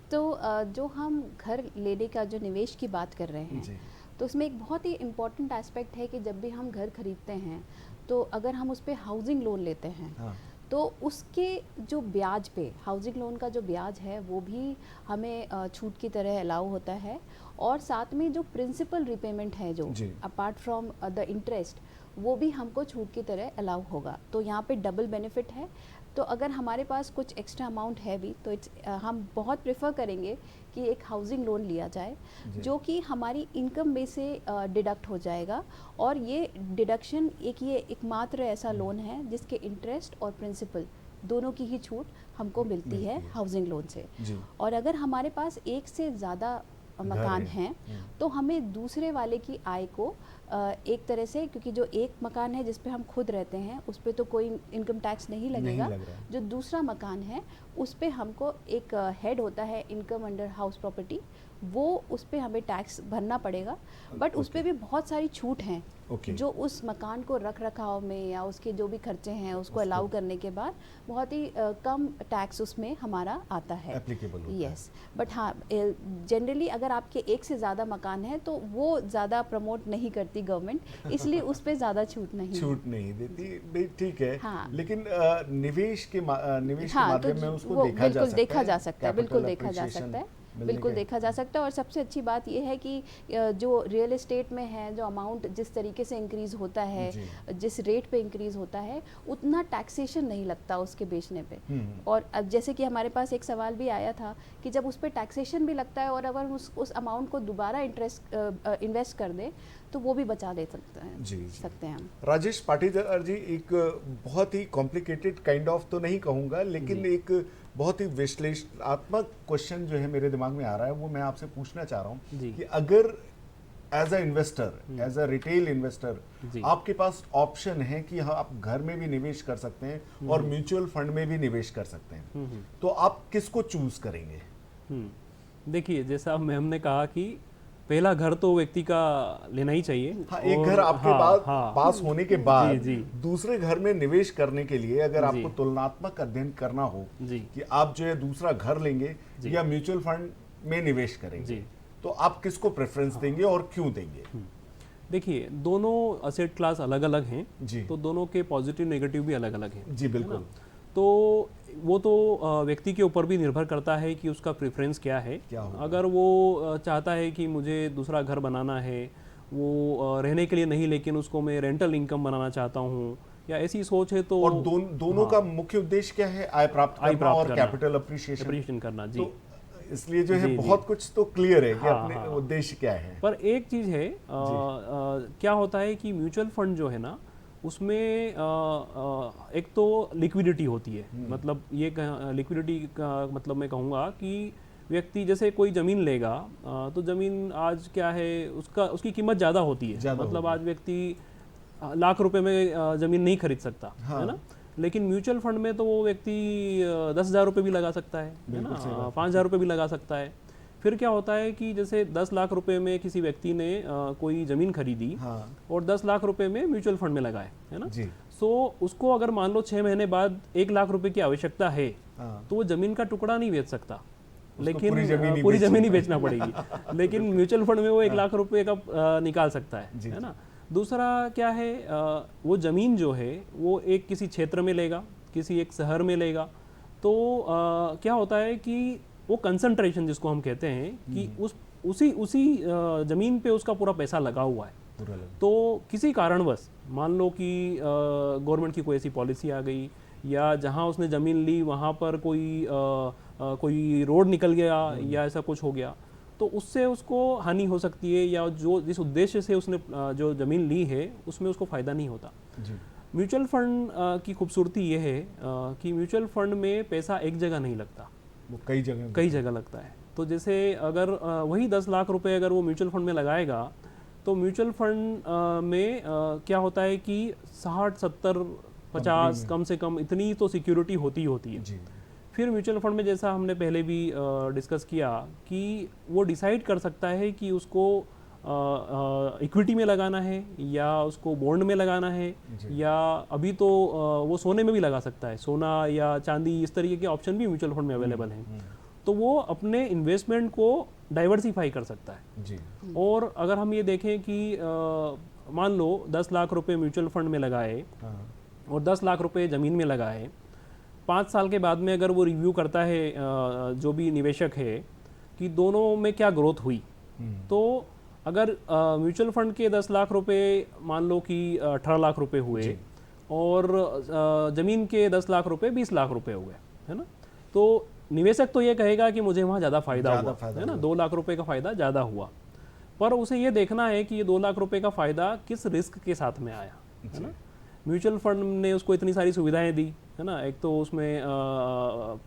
जो हम घर लेने का जो निवेश की बात कर रहे हैं, तो उसमें एक बहुत ही इम्पॉर्टेंट एस्पेक्ट है कि जब भी हम घर खरीदते हैं, तो अगर हम उस पर हाउसिंग लोन लेते हैं, तो उसके जो ब्याज पे, हाउसिंग लोन का जो ब्याज है वो भी हमें छूट की तरह अलाउ होता है। और साथ में जो प्रिंसिपल रिपेमेंट है, जो अपार्ट फ्रॉम द इंटरेस्ट, वो भी हमको छूट की तरह अलाउ होगा। तो यहाँ पे डबल बेनिफिट है। तो अगर हमारे पास कुछ एक्स्ट्रा अमाउंट है भी, तो हम बहुत प्रेफर करेंगे कि एक हाउसिंग लोन लिया जाए, जो कि हमारी इनकम में से डिडक्ट हो जाएगा। और ये डिडक्शन ये एकमात्र ऐसा लोन है जिसके इंटरेस्ट और प्रिंसिपल दोनों की ही छूट हमको मिलती है हाउसिंग लोन से। और अगर हमारे पास एक से ज़्यादा मकान हैं, तो हमें दूसरे वाले की आय को एक तरह से, क्योंकि जो एक मकान है जिस पे हम खुद रहते हैं उस पे तो कोई इनकम टैक्स नहीं लगेगा, जो दूसरा मकान है उस पे हमको एक हेड होता है इनकम अंडर हाउस प्रॉपर्टी, वो उस पे हमें टैक्स भरना पड़ेगा। बट उस पे भी बहुत सारी छूट हैं, जो उस मकान को रख रखाव में या उसके जो भी खर्चे हैं उसको अलाउ करने के बाद बहुत ही कम टैक्स उसमें हमारा आता है, एप्लीकेबल होता है। यस। बट हाँ, जनरली अगर आपके एक से ज़्यादा मकान है तो वो ज़्यादा प्रमोट नहीं करती गवर्नमेंट, इसलिए उस पर ज़्यादा छूट नहीं देती। ठीक है। हाँ। लेकिन निवेश के माध्यम में उसको बिल्कुल देखा जा सकता है, बिल्कुल देखा जा सकता है, बिल्कुल देखा जा सकता है। और सबसे अच्छी बात यह है कि जो रियल एस्टेट में है, जो अमाउंट जिस तरीके से इंक्रीज़ होता है, जिस रेट पे इंक्रीज़ होता है, उतना टैक्सेशन नहीं लगता उसके बेचने पे। और अब जैसे कि हमारे पास एक सवाल भी आया था कि जब उस पर टैक्सेशन भी लगता है और अगर उस अमाउंट को दोबारा इन्वेस्ट कर दें, तो वो भी बचा ले सकते हैं जी। सकते हैं हम। राजेश पाटीदार जी, एक बहुत ही कॉम्प्लिकेटेड काइंड ऑफ तो नहीं कहूँगा, लेकिन एक बहुत ही विश्लेषणात्मक क्वेश्चन जो है मेरे दिमाग में आ रहा है, वो मैं आपसे पूछना चाह रहा हूँ जी। कि अगर as a investor, as a retail investor, जी। आपके पास ऑप्शन है कि हाँ, आप घर में भी निवेश कर सकते हैं और म्यूचुअल फंड में भी निवेश कर सकते हैं, तो आप किसको चूज करेंगे? देखिए, जैसा मैम ने कहा कि पहला घर तो व्यक्ति का लेना ही चाहिए। हाँ, एक और घर आपके पास होने के बाद जी, जी। दूसरे घर में निवेश करने के लिए अगर जी। आपको तुलनात्मक अध्ययन करना हो जी। कि आप जो है दूसरा घर लेंगे जी। या म्यूचुअल फंड में निवेश करेंगे, जी। तो आप किसको प्रेफरेंस देंगे और क्यों देंगे? देखिए, दोनों असेट क्लास अलग अलग हैं, जी। तो दोनों के पॉजिटिव नेगेटिव भी अलग अलग हैं। जी, बिल्कुल। तो वो तो व्यक्ति के ऊपर भी निर्भर करता है कि उसका प्रेफरेंस क्या है। क्या होगा? अगर वो चाहता है कि मुझे दूसरा घर बनाना है, वो रहने के लिए नहीं, लेकिन उसको मैं रेंटल इनकम बनाना चाहता हूँ, या ऐसी सोच है तो और दोनों का मुख्य उद्देश्य क्या है? आय प्राप्त करना और कैपिटल अप्रिशिएशन अप्रिशिएशन करना। जी। तो इसलिए जो है जी, बहुत कुछ तो क्लियर है कि हाँ, अपने हाँ। उद्देश्य क्या है। पर एक चीज़ है, क्या होता है कि म्यूचुअल फंड जो है ना, उसमें एक तो लिक्विडिटी होती है। मतलब ये लिक्विडिटी का मतलब मैं कहूँगा कि व्यक्ति जैसे कोई ज़मीन लेगा, तो ज़मीन आज क्या है, उसकी कीमत ज़्यादा होती है। मतलब आज व्यक्ति लाख रुपए में ज़मीन नहीं खरीद सकता, है ना। लेकिन म्यूचुअल फंड में तो वो व्यक्ति 10,000 रुपये भी लगा सकता है ना, 5,000 रुपये भी लगा सकता है। फिर क्या होता है कि जैसे 10 लाख रुपए में किसी व्यक्ति ने कोई ज़मीन खरीदी, हाँ। और 10 लाख रुपए में म्यूचुअल फंड में लगाए, है ना। जी। सो उसको अगर मान लो 6 महीने बाद 1 लाख रुपए की आवश्यकता है, तो वो ज़मीन का टुकड़ा नहीं बेच सकता, लेकिन पूरी ज़मीन ही बेचना पड़ेगी। लेकिन म्यूचुअल फंड में वो 1 लाख रुपए का निकाल सकता है ना। दूसरा क्या है, वो ज़मीन जो है वो एक किसी क्षेत्र में लेगा, किसी एक शहर में लेगा, तो क्या होता है कि वो कंसंट्रेशन जिसको हम कहते हैं कि उसी ज़मीन पे उसका पूरा पैसा लगा हुआ है। तो किसी कारणवश मान लो कि गवर्नमेंट की कोई ऐसी पॉलिसी आ गई, या जहाँ उसने ज़मीन ली वहाँ पर कोई रोड निकल गया या ऐसा कुछ हो गया, तो उससे उसको हानि हो सकती है, या जो जिस उद्देश्य से उसने जो ज़मीन ली है उसमें उसको फ़ायदा नहीं होता। म्यूचुअल फंड की खूबसूरती ये है कि म्यूचुअल फंड में पैसा एक जगह नहीं लगता, वो कई जगह लगता है। तो जैसे अगर वही 10 लाख रुपए अगर वो म्यूचुअल फंड में लगाएगा, तो म्यूचुअल फंड में क्या होता है कि 60, 70, 50 कम से कम इतनी तो सिक्योरिटी होती है। जी। फिर म्यूचुअल फंड में जैसा हमने पहले भी डिस्कस किया कि वो डिसाइड कर सकता है कि उसको इक्विटी में लगाना है या उसको बॉन्ड में लगाना है, या अभी तो वो सोने में भी लगा सकता है, सोना या चांदी, इस तरीके के ऑप्शन भी म्यूचुअल फंड में अवेलेबल हैं। तो वो अपने इन्वेस्टमेंट को डाइवर्सिफाई कर सकता है। जी। और अगर हम ये देखें कि मान लो 10 लाख रुपए म्यूचुअल फंड में लगाए और 10 लाख रुपए ज़मीन में लगाए, 5 साल के बाद में अगर वो रिव्यू करता है जो भी निवेशक है कि दोनों में क्या ग्रोथ हुई, तो अगर म्यूचुअल फंड के 10 लाख रुपए मान लो कि 18 लाख रुपए हुए, और ज़मीन के 10 लाख रुपए 20 लाख रुपए हो गए, है ना। तो निवेशक तो ये कहेगा कि मुझे वहाँ ज़्यादा फायदा हुआ, है ना, 2 लाख रुपए का फ़ायदा ज़्यादा हुआ। पर उसे ये देखना है कि ये 2 लाख रुपए का फ़ायदा किस रिस्क के साथ में आया, है ना। म्यूचुअल फंड ने उसको इतनी सारी सुविधाएं दी, है ना। एक तो उसमें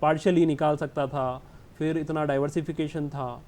पार्शियली निकाल सकता था, फिर इतना डाइवर्सिफिकेशन था,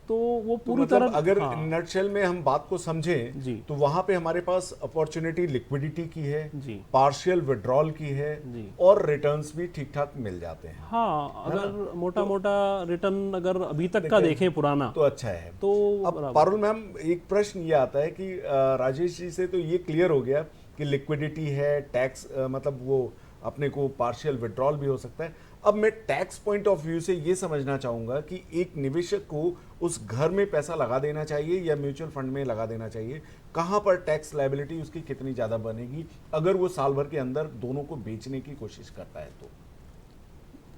तो वो पूरी मतलब तरह अगर नटशेल में हम बात को समझें जी, तो वहां पे हमारे पास अपॉर्चुनिटी लिक्विडिटी की है, जी, पार्शियल विड्रॉल की है, जी, और रिटर्न्स भी ठीक ठाक मिल जाते हैं। हाँ, अगर मोटा रिटर्न अगर अभी तक का देखें पुराना, तो अच्छा है। तो अब पारुल मैम, एक प्रश्न ये आता है कि राजेश जी से तो ये क्लियर हो गया कि लिक्विडिटी है, टैक्स मतलब वो अपने को पार्शियल विड्रॉल भी हो सकता है। अब मैं टैक्स पॉइंट ऑफ व्यू से ये समझना चाहूंगा कि एक निवेशक को उस घर में पैसा लगा देना चाहिए या म्यूचुअल फंड में लगा देना चाहिए, कहां पर टैक्स लायबिलिटी उसकी कितनी ज्यादा बनेगी अगर वो साल भर के अंदर दोनों को बेचने की कोशिश करता है? तो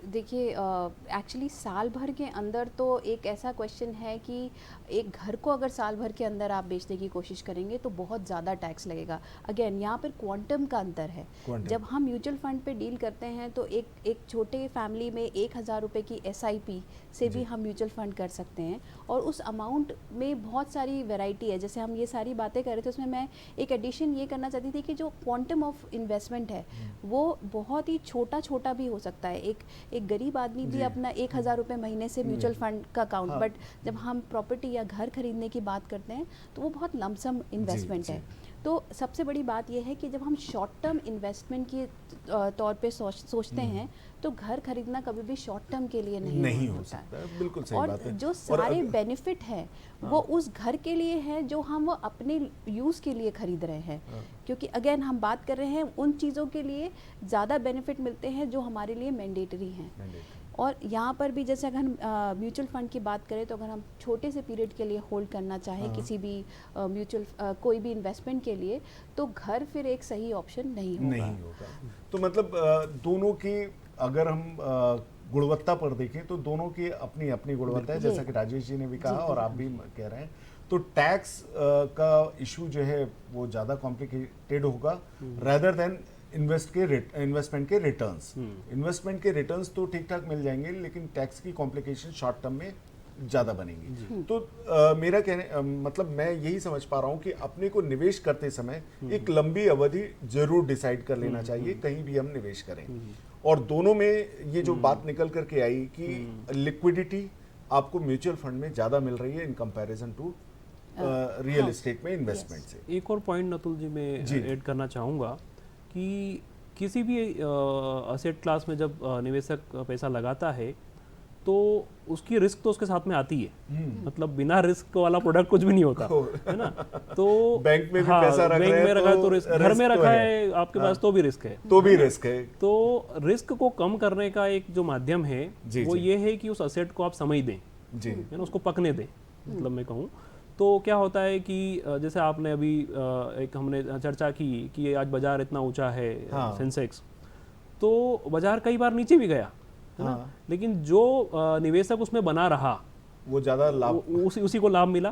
देखिए एक्चुअली साल भर के अंदर तो एक ऐसा क्वेश्चन है कि एक घर को अगर साल भर के अंदर आप बेचने की कोशिश करेंगे तो बहुत ज़्यादा टैक्स लगेगा। अगेन यहाँ पर क्वांटम का अंतर है। जब हम म्यूचुअल फंड पे डील करते हैं तो एक छोटे फैमिली में 1,000 रुपये की SIP से भी हम म्यूचुअल फंड कर सकते हैं, और उस अमाउंट में बहुत सारी वैरायटी है। जैसे हम ये सारी बातें कर रहे थे, उसमें मैं एक एडिशन ये करना चाहती थी कि जो क्वांटम ऑफ इन्वेस्टमेंट है वो बहुत ही छोटा भी हो सकता है। एक गरीब आदमी भी अपना 1,000 रुपये महीने से म्यूचुअल फंड का अकाउंट, बट जब हम प्रॉपर्टी या घर खरीदने की बात करते हैं तो वो बहुत लमसम इन्वेस्टमेंट है। तो सबसे बड़ी बात यह है कि जब हम शॉर्ट टर्म इन्वेस्टमेंट के तौर पे सोचते हैं तो घर खरीदना कभी भी शॉर्ट टर्म के लिए नहीं हो सकता। बिल्कुल सही और बात है। जो सारे बेनिफिट है वो उस घर के लिए है जो हम वो अपने यूज़ के लिए खरीद रहे हैं। क्योंकि अगेन हम बात कर रहे हैं उन चीज़ों के लिए ज़्यादा बेनिफिट मिलते हैं जो हमारे लिए मैंडेटरी हैं। और यहाँ पर भी जैसे अगर हम म्यूचुअल फंड की बात करें तो अगर हम छोटे से पीरियड के लिए होल्ड करना चाहें किसी भी म्यूचुअल कोई भी इन्वेस्टमेंट के लिए, तो घर फिर एक सही ऑप्शन नहीं होगा। तो मतलब दोनों की अगर हम गुणवत्ता पर देखें तो दोनों की अपनी अपनी गुणवत्ता है, जैसा कि राजेश जी ने भी कहा और आप भी कह रहे हैं। तो टैक्स का इशू जो है वो ज़्यादा कॉम्प्लिकेटेड होगा रेदर देन इन्वेस्टमेंट के रिटर्न्स। इन्वेस्टमेंट के रिटर्न्स तो ठीक ठाक मिल जाएंगे, लेकिन टैक्स की कॉम्प्लिकेशन शॉर्ट टर्म में ज़्यादा बनेगी। तो मेरा कहने मतलब मैं यही समझ पा रहा हूँ कि अपने को निवेश करते समय एक लंबी अवधि जरूर डिसाइड कर लेना चाहिए कहीं भी हम निवेश करें। और दोनों में ये जो बात निकल करके आई कि लिक्विडिटी आपको म्यूचुअल फंड में ज़्यादा मिल रही है in comparison to real estate में इन्वेस्टमेंट से। एक और पॉइंट नतुल जी मैं ऐड करना चाहूँगा कि किसी भी असेट क्लास में जब निवेशक पैसा लगाता है तो उसकी रिस्क तो उसके साथ में आती है। मतलब बिना रिस्क वाला प्रोडक्ट कुछ भी नहीं होता है ना। तो बैंक में भी पैसा रख बैंक में रखा है तो रिस्क, घर में तो रखा है आपके पास तो भी रिस्क है। तो रिस्क को कम करने का एक जो माध्यम है वो ये है कि उस असेट को आप समय दें, है ना, उसको पकने दें। मतलब मैं कहूँ तो क्या होता है कि जैसे आपने अभी एक हमने चर्चा की कि आज बाजार इतना ऊंचा है, सेंसेक्स, तो बाजार कई बार नीचे भी गया है ना, लेकिन जो निवेशक उसमें बना रहा वो ज्यादा लाभ, उसी को लाभ मिला।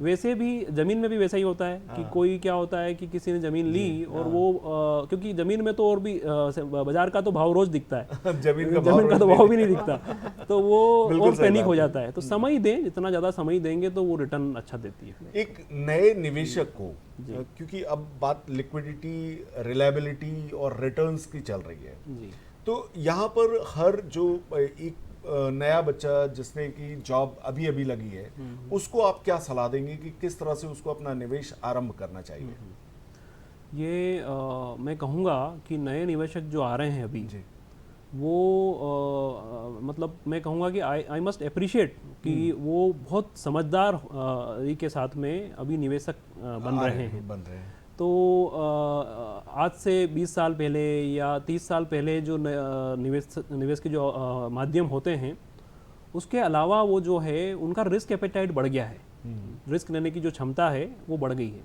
वैसे भी जमीन में भी वैसा ही होता है कि कोई क्या होता है कि किसी ने जमीन ली और वो क्योंकि जमीन में तो और भी बाजार का तो भाव रोज दिखता है जमीन का तो भाव भी नहीं दिखता, तो वो और पैनिक हो जाता है। तो समय दें, जितना ज्यादा समय देंगे तो वो रिटर्न अच्छा देती है। एक नए निवेशक को, क्योंकि अब बात लिक्विडिटी, रिलायबिलिटी और रिटर्न्स की चल रही है, तो यहाँ पर हर जो एक नया बच्चा जिसने की जॉब अभी अभी लगी है उसको आप क्या सलाह देंगे कि किस तरह से उसको अपना निवेश आरंभ करना चाहिए? ये मैं कहूँगा कि नए निवेशक जो आ रहे हैं अभी वो मतलब मैं कहूँगा कि आई मस्ट अप्रिशिएट कि वो बहुत समझदार के साथ में अभी निवेशक बन रहे हैं। तो आज से 20 साल पहले या 30 साल पहले जो निवेश के जो माध्यम होते हैं उसके अलावा वो जो है उनका रिस्क एपेटाइट बढ़ गया है। रिस्क लेने की जो क्षमता है वो बढ़ गई है।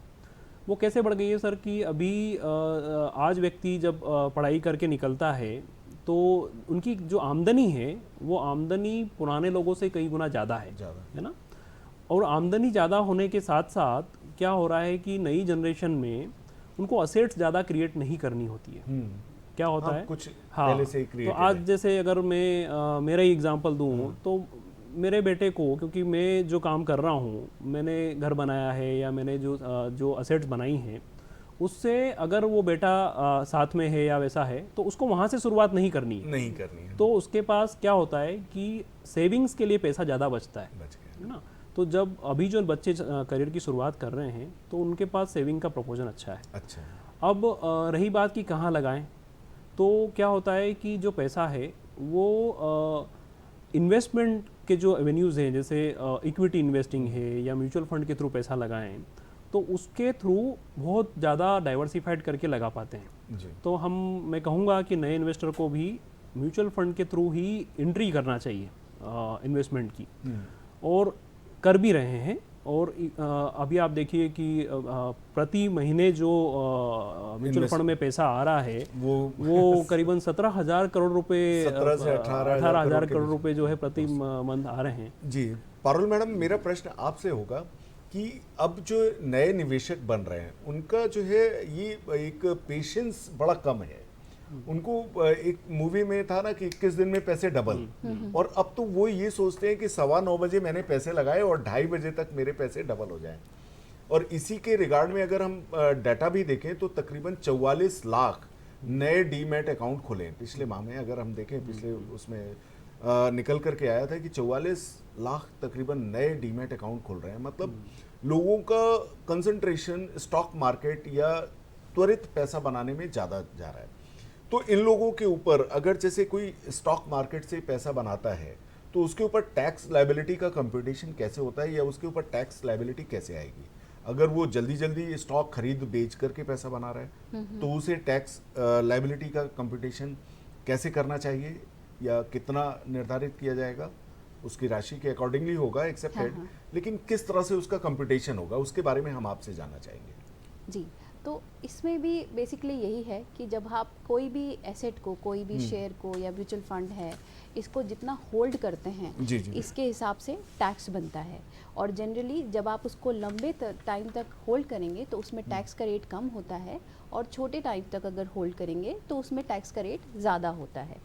वो कैसे बढ़ गई है सर कि अभी आज व्यक्ति जब पढ़ाई करके निकलता है तो उनकी जो आमदनी है वो आमदनी पुराने लोगों से कई गुना ज़्यादा है ना। और आमदनी ज़्यादा होने के साथ साथ क्या हो रहा है कि नई जनरेशन में उनको असेट्स ज़्यादा क्रिएट नहीं करनी होती है। क्या होता है कुछ पहले से ही क्रिएट। तो आज जैसे अगर मैं मेरा ही एग्जांपल दूँ तो मेरे बेटे को, क्योंकि मैं जो काम कर रहा हूँ, मैंने घर बनाया है या मैंने जो असेट्स बनाई हैं उससे अगर वो बेटा साथ में है या वैसा है तो उसको वहाँ से शुरुआत नहीं करनी है। तो उसके पास क्या होता है कि सेविंग्स के लिए पैसा ज़्यादा बचता है ना। तो जब अभी जो बच्चे करियर की शुरुआत कर रहे हैं तो उनके पास सेविंग का प्रोपोर्शन अच्छा है। अब रही बात कि कहाँ लगाएं, तो क्या होता है कि जो पैसा है वो इन्वेस्टमेंट के जो एवेन्यूज़ हैं, जैसे इक्विटी इन्वेस्टिंग है या म्यूचुअल फंड के थ्रू पैसा लगाएं तो उसके थ्रू बहुत ज़्यादा डाइवर्सिफाइड करके लगा पाते हैं। तो मैं कहूँगा कि नए इन्वेस्टर को भी म्यूचुअल फंड के थ्रू ही एंट्री करना चाहिए इन्वेस्टमेंट की, और कर भी रहे हैं और अभी आप देखिए कि प्रति महीने जो म्यूचुअल फंड में पैसा आ रहा है वो करीबन 17,000 करोड़ रुपए 17 से 18,000 करोड़ रुपए जो है प्रति मंथ आ रहे हैं। जी पारुल मैडम, मेरा प्रश्न आपसे होगा कि अब जो नए निवेशक बन रहे हैं उनका जो है ये एक पेशेंस बड़ा कम है। उनको एक मूवी में था ना कि 21 दिन में पैसे डबल, और अब तो वो ये सोचते हैं कि 9:15 बजे मैंने पैसे लगाए और 2:30 बजे तक मेरे पैसे डबल हो जाएं। और इसी के रिगार्ड में अगर हम डाटा भी देखें तो तकरीबन 44 लाख नए डीमैट अकाउंट खुले हैं पिछले माह में। अगर हम देखें पिछले उसमें निकल करके आया था कि 44 लाख तकरीबन नए डीमैट अकाउंट खुल रहे हैं। मतलब लोगों का कंसंट्रेशन स्टॉक मार्केट या त्वरित पैसा बनाने में ज़्यादा जा रहा है। तो इन लोगों के ऊपर अगर जैसे कोई स्टॉक मार्केट से पैसा बनाता है तो उसके ऊपर टैक्स लायबिलिटी का कंप्यूटेशन कैसे होता है, या उसके ऊपर टैक्स लायबिलिटी कैसे आएगी? अगर वो जल्दी जल्दी स्टॉक खरीद बेच करके पैसा बना रहा है तो उसे टैक्स लायबिलिटी का कंप्यूटेशन कैसे करना चाहिए, या कितना निर्धारित किया जाएगा? उसकी राशि के अकॉर्डिंगली होगा एक्सेप्टेड, लेकिन किस तरह से उसका कंप्यूटेशन होगा उसके बारे में हम आपसे जानना चाहेंगे। जी, तो इसमें भी बेसिकली यही है कि जब आप कोई भी एसेट को, कोई भी शेयर को या म्यूचुअल फंड है, इसको जितना होल्ड करते हैं जी, जी। इसके हिसाब से टैक्स बनता है। और जनरली जब आप उसको लंबे टाइम तक होल्ड करेंगे तो उसमें टैक्स का रेट कम होता है, और छोटे टाइम तक अगर होल्ड करेंगे तो उसमें टैक्स का रेट ज़्यादा होता है।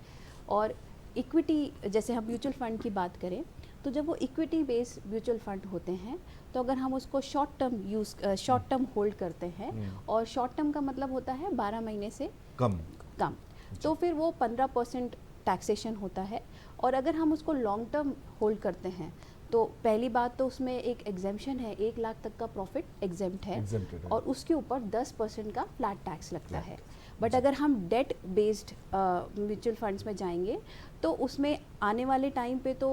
और इक्विटी, जैसे हम म्यूचुअल फंड की बात करें तो जब वो इक्विटी बेस्ड म्यूचुअल फंड होते हैं तो अगर हम उसको शॉर्ट टर्म होल्ड करते हैं, और शॉर्ट टर्म का मतलब होता है 12 महीने से कम, तो फिर वो 15% टैक्सेशन होता है। और अगर हम उसको लॉन्ग टर्म होल्ड करते हैं तो पहली बात तो उसमें एक एग्जेम्पशन है, 1 लाख तक का प्रॉफिट एग्जेम्प्ट है, और उसके ऊपर 10% का फ्लैट टैक्स लगता है। बट अगर हम डेट बेस्ड म्यूचुअल फंड्स में जाएंगे तो उसमें आने वाले टाइम पे तो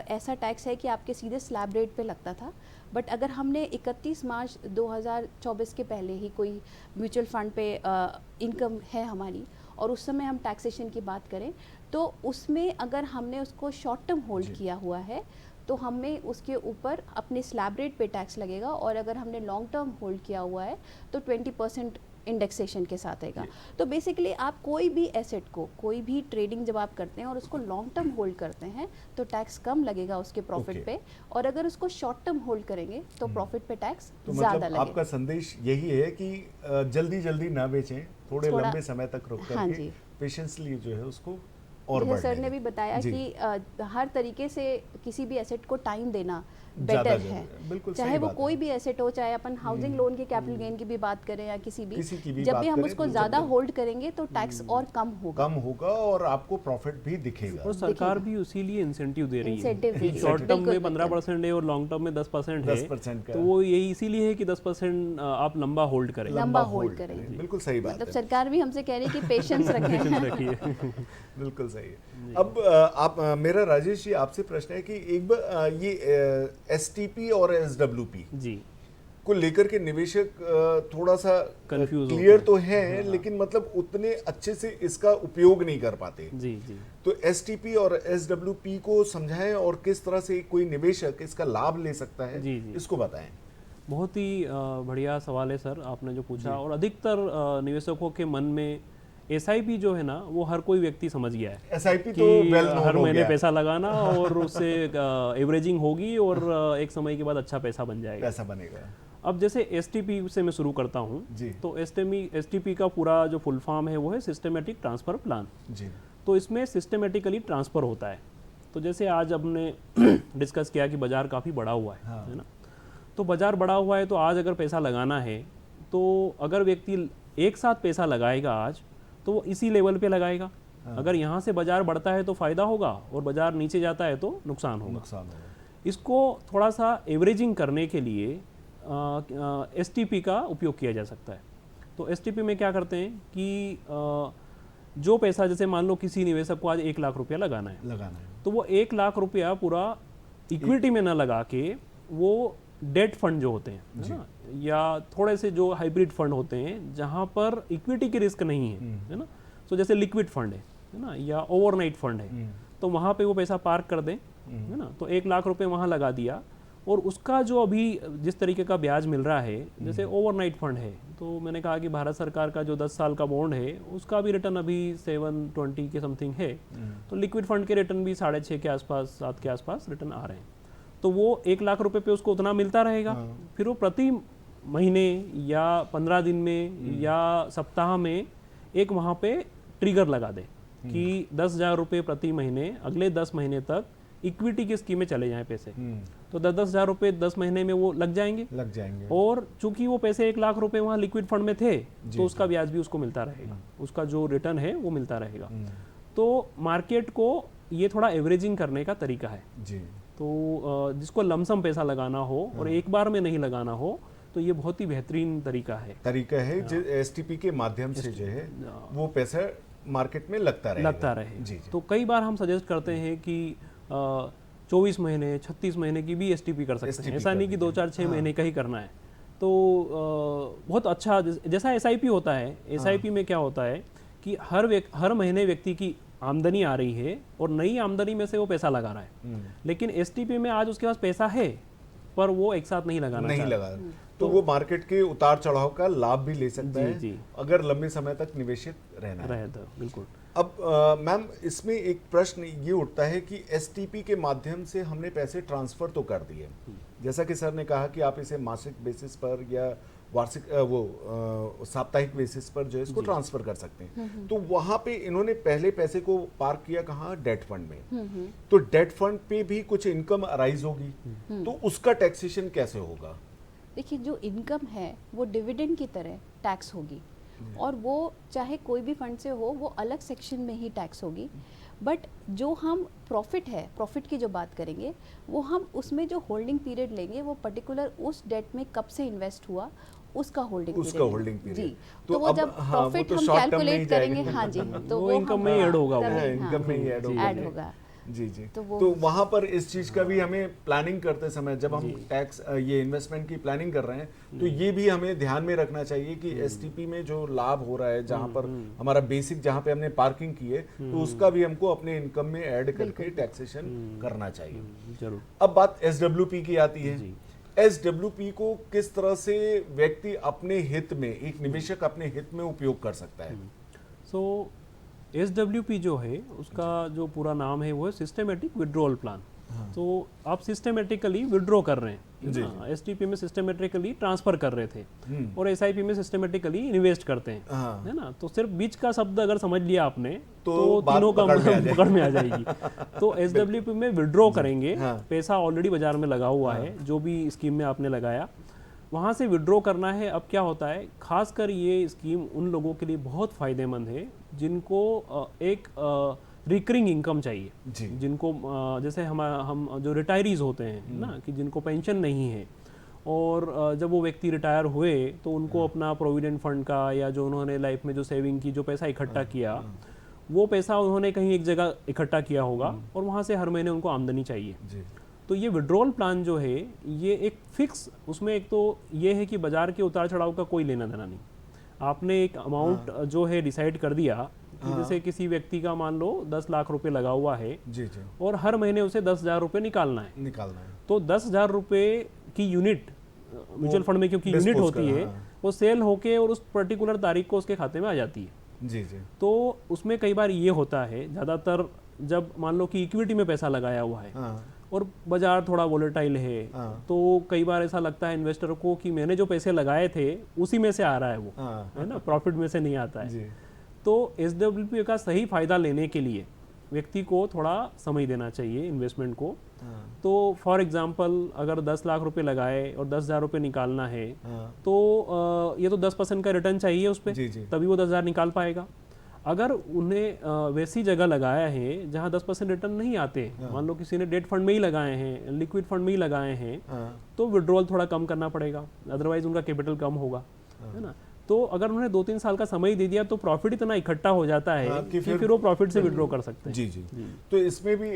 ऐसा टैक्स है कि आपके सीधे स्लैब रेट पे लगता था। बट अगर हमने 31 मार्च 2024 के पहले ही कोई म्यूचुअल फंड पे इनकम है हमारी, और उस समय हम टैक्सेशन की बात करें तो उसमें अगर हमने उसको शॉर्ट टर्म होल्ड किया हुआ है तो हमें उसके ऊपर अपने स्लैब रेट पे टैक्स लगेगा, और अगर हमने लॉन्ग टर्म होल्ड किया हुआ है तो 20% इंडेक्सेशन के साथ आएगा। तो बेसिकली आप कोई भी एसेट को, कोई भी ट्रेडिंग जब आप करते हैं और उसको लॉन्ग टर्म होल्ड करते हैं तो टैक्स कम लगेगा उसके प्रॉफिट पे, और अगर उसको शॉर्ट टर्म होल्ड करेंगे तो प्रॉफिट पे टैक्स तो ज़्यादा मतलब लगेगा। आपका संदेश यही है कि जल्दी जल्दी ना बेचें, थोड़े लंबे समय तक रुक करके पेशेंसली जो है उसको और जैसे सर ने भी बताया कि हर तरीके से किसी भी एसेट को टाइम देना बेटर है, चाहे वो कोई भी एसेट हो, चाहे अपन हाउसिंग लोन के कैपिटल गेन की भी बात करें या किसी भी जब भी हम उसको ज्यादा होल्ड करेंगे तो टैक्स और कम होगा और आपको प्रॉफिट भी दिखेगा। और सरकार भी उसीलिए इंसेंटिव दे रही है। शॉर्ट टर्म में 15% है और लॉन्ग टर्म में 10% है, तो वो यही इसीलिए है कि 10% आप लंबा होल्ड करें। बिल्कुल सही बात मतलब सरकार भी हमसे कह रही है कि पेशेंस रखें। बिल्कुल सही है। अब आप मेरा राजेश जी आपसे प्रश्न है कि एक बार ये एसटीपी और एसडब्ल्यूपी जी को लेकर के निवेशक थोड़ा सा कंफ्यूज क्लियर तो है, लेकिन मतलब उतने अच्छे से इसका उपयोग नहीं कर पाते। जी जी। तो एसटीपी और एसडब्ल्यूपी को समझाएं और किस तरह से कोई निवेशक इसका लाभ ले सकता है, जी जी, इसको बताएं। बहुत ही बढ़िया सवाल है सर आपने जो पूछा। और अधिकतर निवेशकों के मन में एसआईपी जो है ना वो हर कोई व्यक्ति समझ गया है। एसआईपी तो हर महीने पैसा लगाना और उससे एवरेजिंग होगी और एक समय के बाद अच्छा पैसा बन जाएगा, पैसा बनेगा। अब जैसे एसटीपी से मैं शुरू करता हूँ, तो एसटीपी का पूरा जो फुल फॉर्म है वो है सिस्टमेटिक ट्रांसफर प्लान जी। तो इसमें सिस्टमेटिकली ट्रांसफर होता है। तो जैसे आज हमने डिस्कस किया कि बाजार काफ़ी बड़ा हुआ है ना, तो बाजार बड़ा हुआ है तो आज अगर पैसा लगाना है तो अगर व्यक्ति एक साथ पैसा लगाएगा आज तो वो इसी लेवल पे लगाएगा। अगर यहाँ से बाजार बढ़ता है तो फायदा होगा और बाजार नीचे जाता है तो नुकसान होगा। इसको थोड़ा सा एवरेजिंग करने के लिए एसटीपी का उपयोग किया जा सकता है। तो एसटीपी में क्या करते हैं कि जो पैसा, जैसे मान लो किसी निवेशक को आज 1 लाख रुपया लगाना है, तो वो 1 लाख रुपया पूरा इक्विटी में ना लगा के वो डेट फंड जो होते हैं ना, या थोड़े से जो हाइब्रिड फंड होते हैं जहां पर इक्विटी की रिस्क नहीं है ना, तो जैसे लिक्विड फंड है ना, या ओवरनाइट फंड है, तो वहां पे वो पैसा पार्क कर दें, है ना। तो 1 लाख रुपए वहां लगा दिया और उसका जो अभी जिस तरीके का ब्याज मिल रहा है, जैसे ओवरनाइट फंड है, तो मैंने कहा कि भारत सरकार का जो 10 साल का बॉन्ड है उसका भी रिटर्न अभी 720 के समथिंग है। तो लिक्विड फंड के रिटर्न भी 6.5 के आसपास, 7 के आसपास रिटर्न आ रहे हैं। तो वो 1 लाख रुपए पे उसको उतना मिलता रहेगा। फिर वो प्रति महीने या 15 दिन में या सप्ताह में एक वहाँ पे ट्रिगर लगा दे कि 10,000 रुपये प्रति महीने अगले 10 महीने तक इक्विटी की स्कीम में चले जाएं पैसे। तो 10,000 रुपये 10 महीने में वो लग जाएंगे। और चूंकि वो पैसे 1 लाख रुपए वहाँ लिक्विड फंड में थे, तो उसका ब्याज भी उसको मिलता रहेगा, उसका जो रिटर्न है वो मिलता रहेगा। तो मार्केट को ये थोड़ा एवरेजिंग करने का तरीका है जी। तो जिसको लमसम पैसा लगाना हो और एक बार में नहीं लगाना हो, तो ये बहुत ही बेहतरीन तरीका है जो एसटीपी के माध्यम से जो है वो पैसा मार्केट में लगता रहे। जी। तो कई बार हम सजेस्ट करते हैं कि 24 महीने 36 महीने की भी एसटीपी कर सकते हैं, ऐसा नहीं कि 2-4-6 महीने का ही करना है। तो बहुत अच्छा, जैसा एसआईपी होता है, एसआईपी में क्या होता है कि हर महीने व्यक्ति की आमदनी आ रही है और नई आमदनी में से वो पैसा लगा रहा है। लेकिन एसटीपी में आज उसके पास पैसा है पर वो एक साथ नहीं लगा, तो वो मार्केट के उतार चढ़ाव का लाभ भी ले सकता है अगर लंबे समय तक निवेशित रहना है। तो बिल्कुल। अब मैम, इसमें एक प्रश्न ये उठता है कि एसटीपी के माध्यम से हमने पैसे ट्रांसफर तो कर दिए, जैसा कि सर ने कहा कि आप इसे मासिक बेसिस पर या वार्षिक साप्ताहिक बेसिस पर जो है इसको ट्रांसफर कर सकते हैं। तो वहां पे इन्होंने पहले पैसे को पार्क किया कहाँ? डेट फंड में। तो डेट फंड पे भी कुछ इनकम अराइज होगी, तो उसका टैक्सेशन कैसे होगा? देखिए, जो इनकम है वो डिविडेंड की तरह टैक्स होगी, और वो चाहे कोई भी फंड से हो वो अलग सेक्शन में ही टैक्स होगी। बट जो हम प्रॉफिट की जो बात करेंगे, वो हम उसमें जो होल्डिंग पीरियड लेंगे वो पर्टिकुलर उस डेट में कब से इन्वेस्ट हुआ उसका होल्डिंग पीरियड जी। तो वो जब प्रॉफिट हम कैलकुलेट करेंगे, हाँ जी, तो वो इनकम में ऐड होगा, इनकम में ऐड होगा जी। तो वहां पर इस चीज का भी हमें प्लानिंग करते समय, जब हम टैक्स ये इन्वेस्टमेंट की प्लानिंग कर रहे हैं, तो ये भी हमें ध्यान में रखना चाहिए कि एसटीपी में जो लाभ हो रहा है, जहां पर हमारा बेसिक, जहां पे हमने पार्किंग की है, तो उसका भी हमको अपने इनकम में ऐड करके टैक्सेशन करना चाहिए। जरूर। अब बात एसडब्ल्यूपी की आती है। एसडब्ल्यूपी को किस तरह से व्यक्ति अपने हित में, एक निवेशक अपने हित में उपयोग कर सकता है? एसडब्ल्यूपी जो है उसका जो पूरा नाम है वो है सिस्टमेटिक विड्रॉल प्लान। तो आप सिस्टमेटिकली विड्रॉ कर रहे हैं, एसटीपी में सिस्टमेटिकली ट्रांसफर कर रहे थे और एसआईपी में सिस्टमेटिकली इन्वेस्ट करते हैं, है ना। तो सिर्फ बीच का शब्द अगर समझ लिया आपने तो तीनों का पकड़ में आ जाएगी। तो एसडब्ल्यूपी में विड्रॉ करेंगे, पैसा ऑलरेडी बाजार में लगा हुआ है, जो भी स्कीम में आपने लगाया वहाँ से विड्रॉ करना है। अब क्या होता है, खासकर ये स्कीम उन लोगों के लिए बहुत फ़ायदेमंद है जिनको एक रिकरिंग इनकम चाहिए, जिनको जैसे हम जो रिटायरीज होते हैं ना, कि जिनको पेंशन नहीं है, और जब वो व्यक्ति रिटायर हुए तो उनको अपना प्रोविडेंट फंड का या जो उन्होंने लाइफ में जो सेविंग की, जो पैसा इकट्ठा किया, वो पैसा उन्होंने कहीं एक जगह इकट्ठा किया होगा और वहाँ से हर महीने उनको आमदनी चाहिए। तो ये विड्रॉल प्लान जो है ये एक फिक्स, उसमें एक तो ये है कि बाजार के उतार चढ़ाव का कोई लेना देना नहीं। आपने एक अमाउंट जो है डिसाइड कर दिया कि जैसे किसी व्यक्ति का मान लो 10 लाख रुपए लगा हुआ है और हर महीने उसे 10,000 रुपए निकालना है। तो 10,000 रुपए की यूनिट म्यूचुअल फंड में क्योंकि यूनिट होती है, वो सेल होके और उस पर्टिकुलर तारीख को उसके खाते में आ जाती है। तो उसमें कई बार ये होता है, ज़्यादातर जब मान लो कि इक्विटी में पैसा लगाया हुआ है और बाजार थोड़ा वोलेटाइल है, तो कई बार ऐसा लगता है इन्वेस्टर को कि मैंने जो पैसे लगाए थे उसी में से आ रहा है वो, है ना, प्रॉफिट में से नहीं आता है। तो एसडब्ल्यूपी का सही फायदा लेने के लिए व्यक्ति को थोड़ा समय देना चाहिए इन्वेस्टमेंट को। तो फॉर एग्जांपल अगर 10 लाख रुपए लगाए और 10,000 रुपये निकालना है, तो ये तो 10% का रिटर्न चाहिए उस पर, तभी वो 10,000 निकाल पाएगा। अगर उन्हें वैसी जगह लगाया है जहां 10% रिटर्न नहीं आते, मान लो किसी ने डेट फंड में ही लगाए हैं, लिक्विड फंड में ही लगाए हैं, तो विड्रॉल थोड़ा कम करना पड़ेगा, अदरवाइज उनका कैपिटल कम होगा, है ना। तो अगर उन्होंने 2-3 साल का समय दे दिया तो प्रॉफिट इतना इकट्ठा हो जाता है कि फिर वो प्रॉफिट से विड्रॉ कर सकते हैं। जी। तो इसमें भी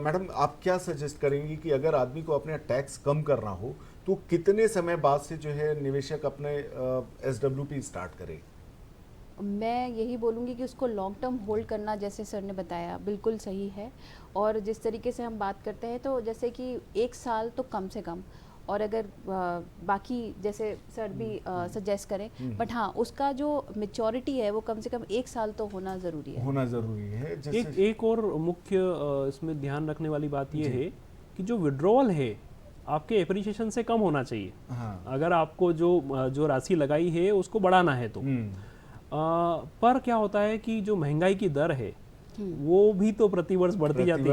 मैडम आप क्या सजेस्ट करेंगी कि अगर आदमी को अपने टैक्स कम करना हो तो कितने समय बाद से जो है निवेशक अपने एसडब्ल्यूपी स्टार्ट करे? मैं यही बोलूँगी कि उसको लॉन्ग टर्म होल्ड करना, जैसे सर ने बताया, बिल्कुल सही है। और जिस तरीके से हम बात करते हैं तो जैसे कि 1 साल तो कम से कम, और अगर बाकी जैसे सर भी सजेस्ट करें, बट हाँ उसका जो मेच्योरिटी है वो कम से कम 1 साल तो होना ज़रूरी है। होना ज़रूरी है। जैसे एक और मुख्य इसमें ध्यान रखने वाली बात ये है कि जो विड्रॉवल है आपके एप्रिसिएशन से कम होना चाहिए। हाँ। अगर आपको जो राशि लगाई है उसको बढ़ाना है तो पर क्या होता है कि जो महंगाई की दर है वो भी तो प्रतिवर्ष बढ़ती जाती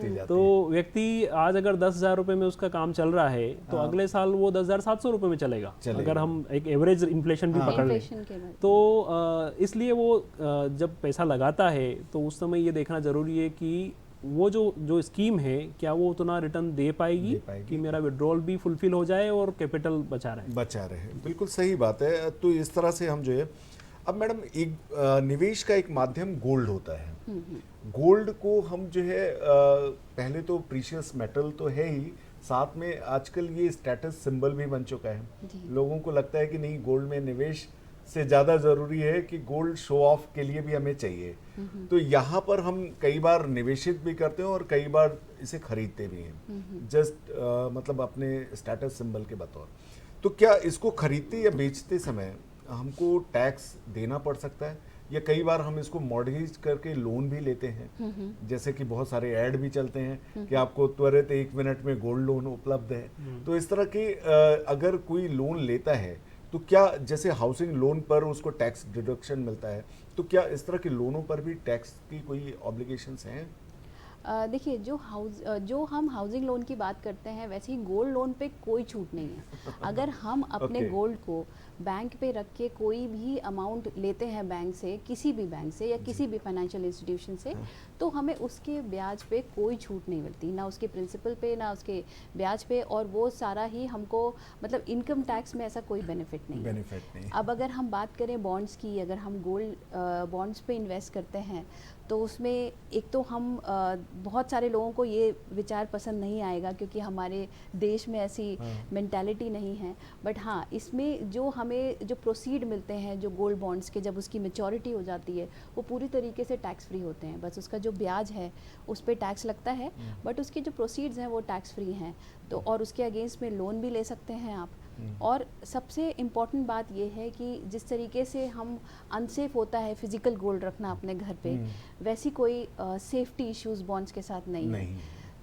है। तो व्यक्ति आज अगर 10,000 रुपये में उसका काम चल रहा है तो अगले साल वो 10,700 रुपये में चलेगा अगर हम एक एवरेज इन्फ्लेशन भी पकड़ लें तो इसलिए वो जब पैसा लगाता है तो उस समय ये देखना जरूरी है कि वो जो स्कीम है क्या वो उतना रिटर्न दे पाएगी कि मेरा विड्रॉल भी फुलफिल हो जाए और कैपिटल बचा रहे। बिल्कुल सही बात है। तो इस तरह से हम जो है, अब मैडम एक निवेश का एक माध्यम गोल्ड होता है। गोल्ड को हम जो है पहले तो प्रीशियस मेटल तो है ही, साथ में आजकल ये स्टेटस सिंबल भी बन चुका है। लोगों को लगता है कि नहीं, गोल्ड में निवेश से ज़्यादा ज़रूरी है कि गोल्ड शो ऑफ के लिए भी हमें चाहिए। तो यहाँ पर हम कई बार निवेशित भी करते हैं और कई बार इसे खरीदते भी हैं, जस्ट मतलब अपने स्टेटस सिंबल के बतौर। तो क्या इसको खरीदते या बेचते समय हमको टैक्स देना पड़ सकता है, या कई बार हम इसको मॉर्गेज करके लोन भी लेते हैं, जैसे कि बहुत सारे ऐड भी चलते हैं कि आपको त्वरित 1 मिनट में गोल्ड लोन उपलब्ध है। तो इस तरह के अगर कोई लोन लेता है तो क्या, जैसे हाउसिंग लोन पर उसको टैक्स डिडक्शन मिलता है, तो क्या इस तरह के लोनों पर भी टैक्स की कोई ऑब्लिगेशंस हैं? देखिए, जो हम हाउसिंग लोन की बात करते हैं, वैसे ही गोल्ड लोन पे कोई छूट नहीं है। अगर हम अपने गोल्ड को बैंक पे रख के कोई भी अमाउंट लेते हैं बैंक से, किसी भी बैंक से या किसी भी फाइनेंशियल इंस्टीट्यूशन से, तो हमें उसके ब्याज पे कोई छूट नहीं मिलती, ना उसके प्रिंसिपल पे ना उसके ब्याज पे, और वो सारा ही हमको, मतलब इनकम टैक्स में ऐसा कोई बेनिफिट नहीं है। अब अगर हम बात करें बॉन्ड्स की, अगर हम गोल्ड बॉन्ड्स पे इन्वेस्ट करते हैं तो उसमें एक तो हम बहुत सारे लोगों को ये विचार पसंद नहीं आएगा क्योंकि हमारे देश में ऐसी मेंटालिटी नहीं है, बट हाँ इसमें जो हमें जो प्रोसीड मिलते हैं जो गोल्ड बॉन्ड्स के, जब उसकी मैच्योरिटी हो जाती है वो पूरी तरीके से टैक्स फ्री होते हैं। बस उसका जो ब्याज है उस पर टैक्स लगता है, बट उसके जो प्रोसीड्स हैं वो टैक्स फ्री हैं। तो और उसके अगेंस्ट में लोन भी ले सकते हैं आप। और सबसे इम्पॉर्टेंट बात यह है कि जिस तरीके से हम अनसेफ होता है फिजिकल गोल्ड रखना अपने घर पे, वैसी कोई सेफ्टी इश्यूज बॉन्ड्स के साथ नहीं है।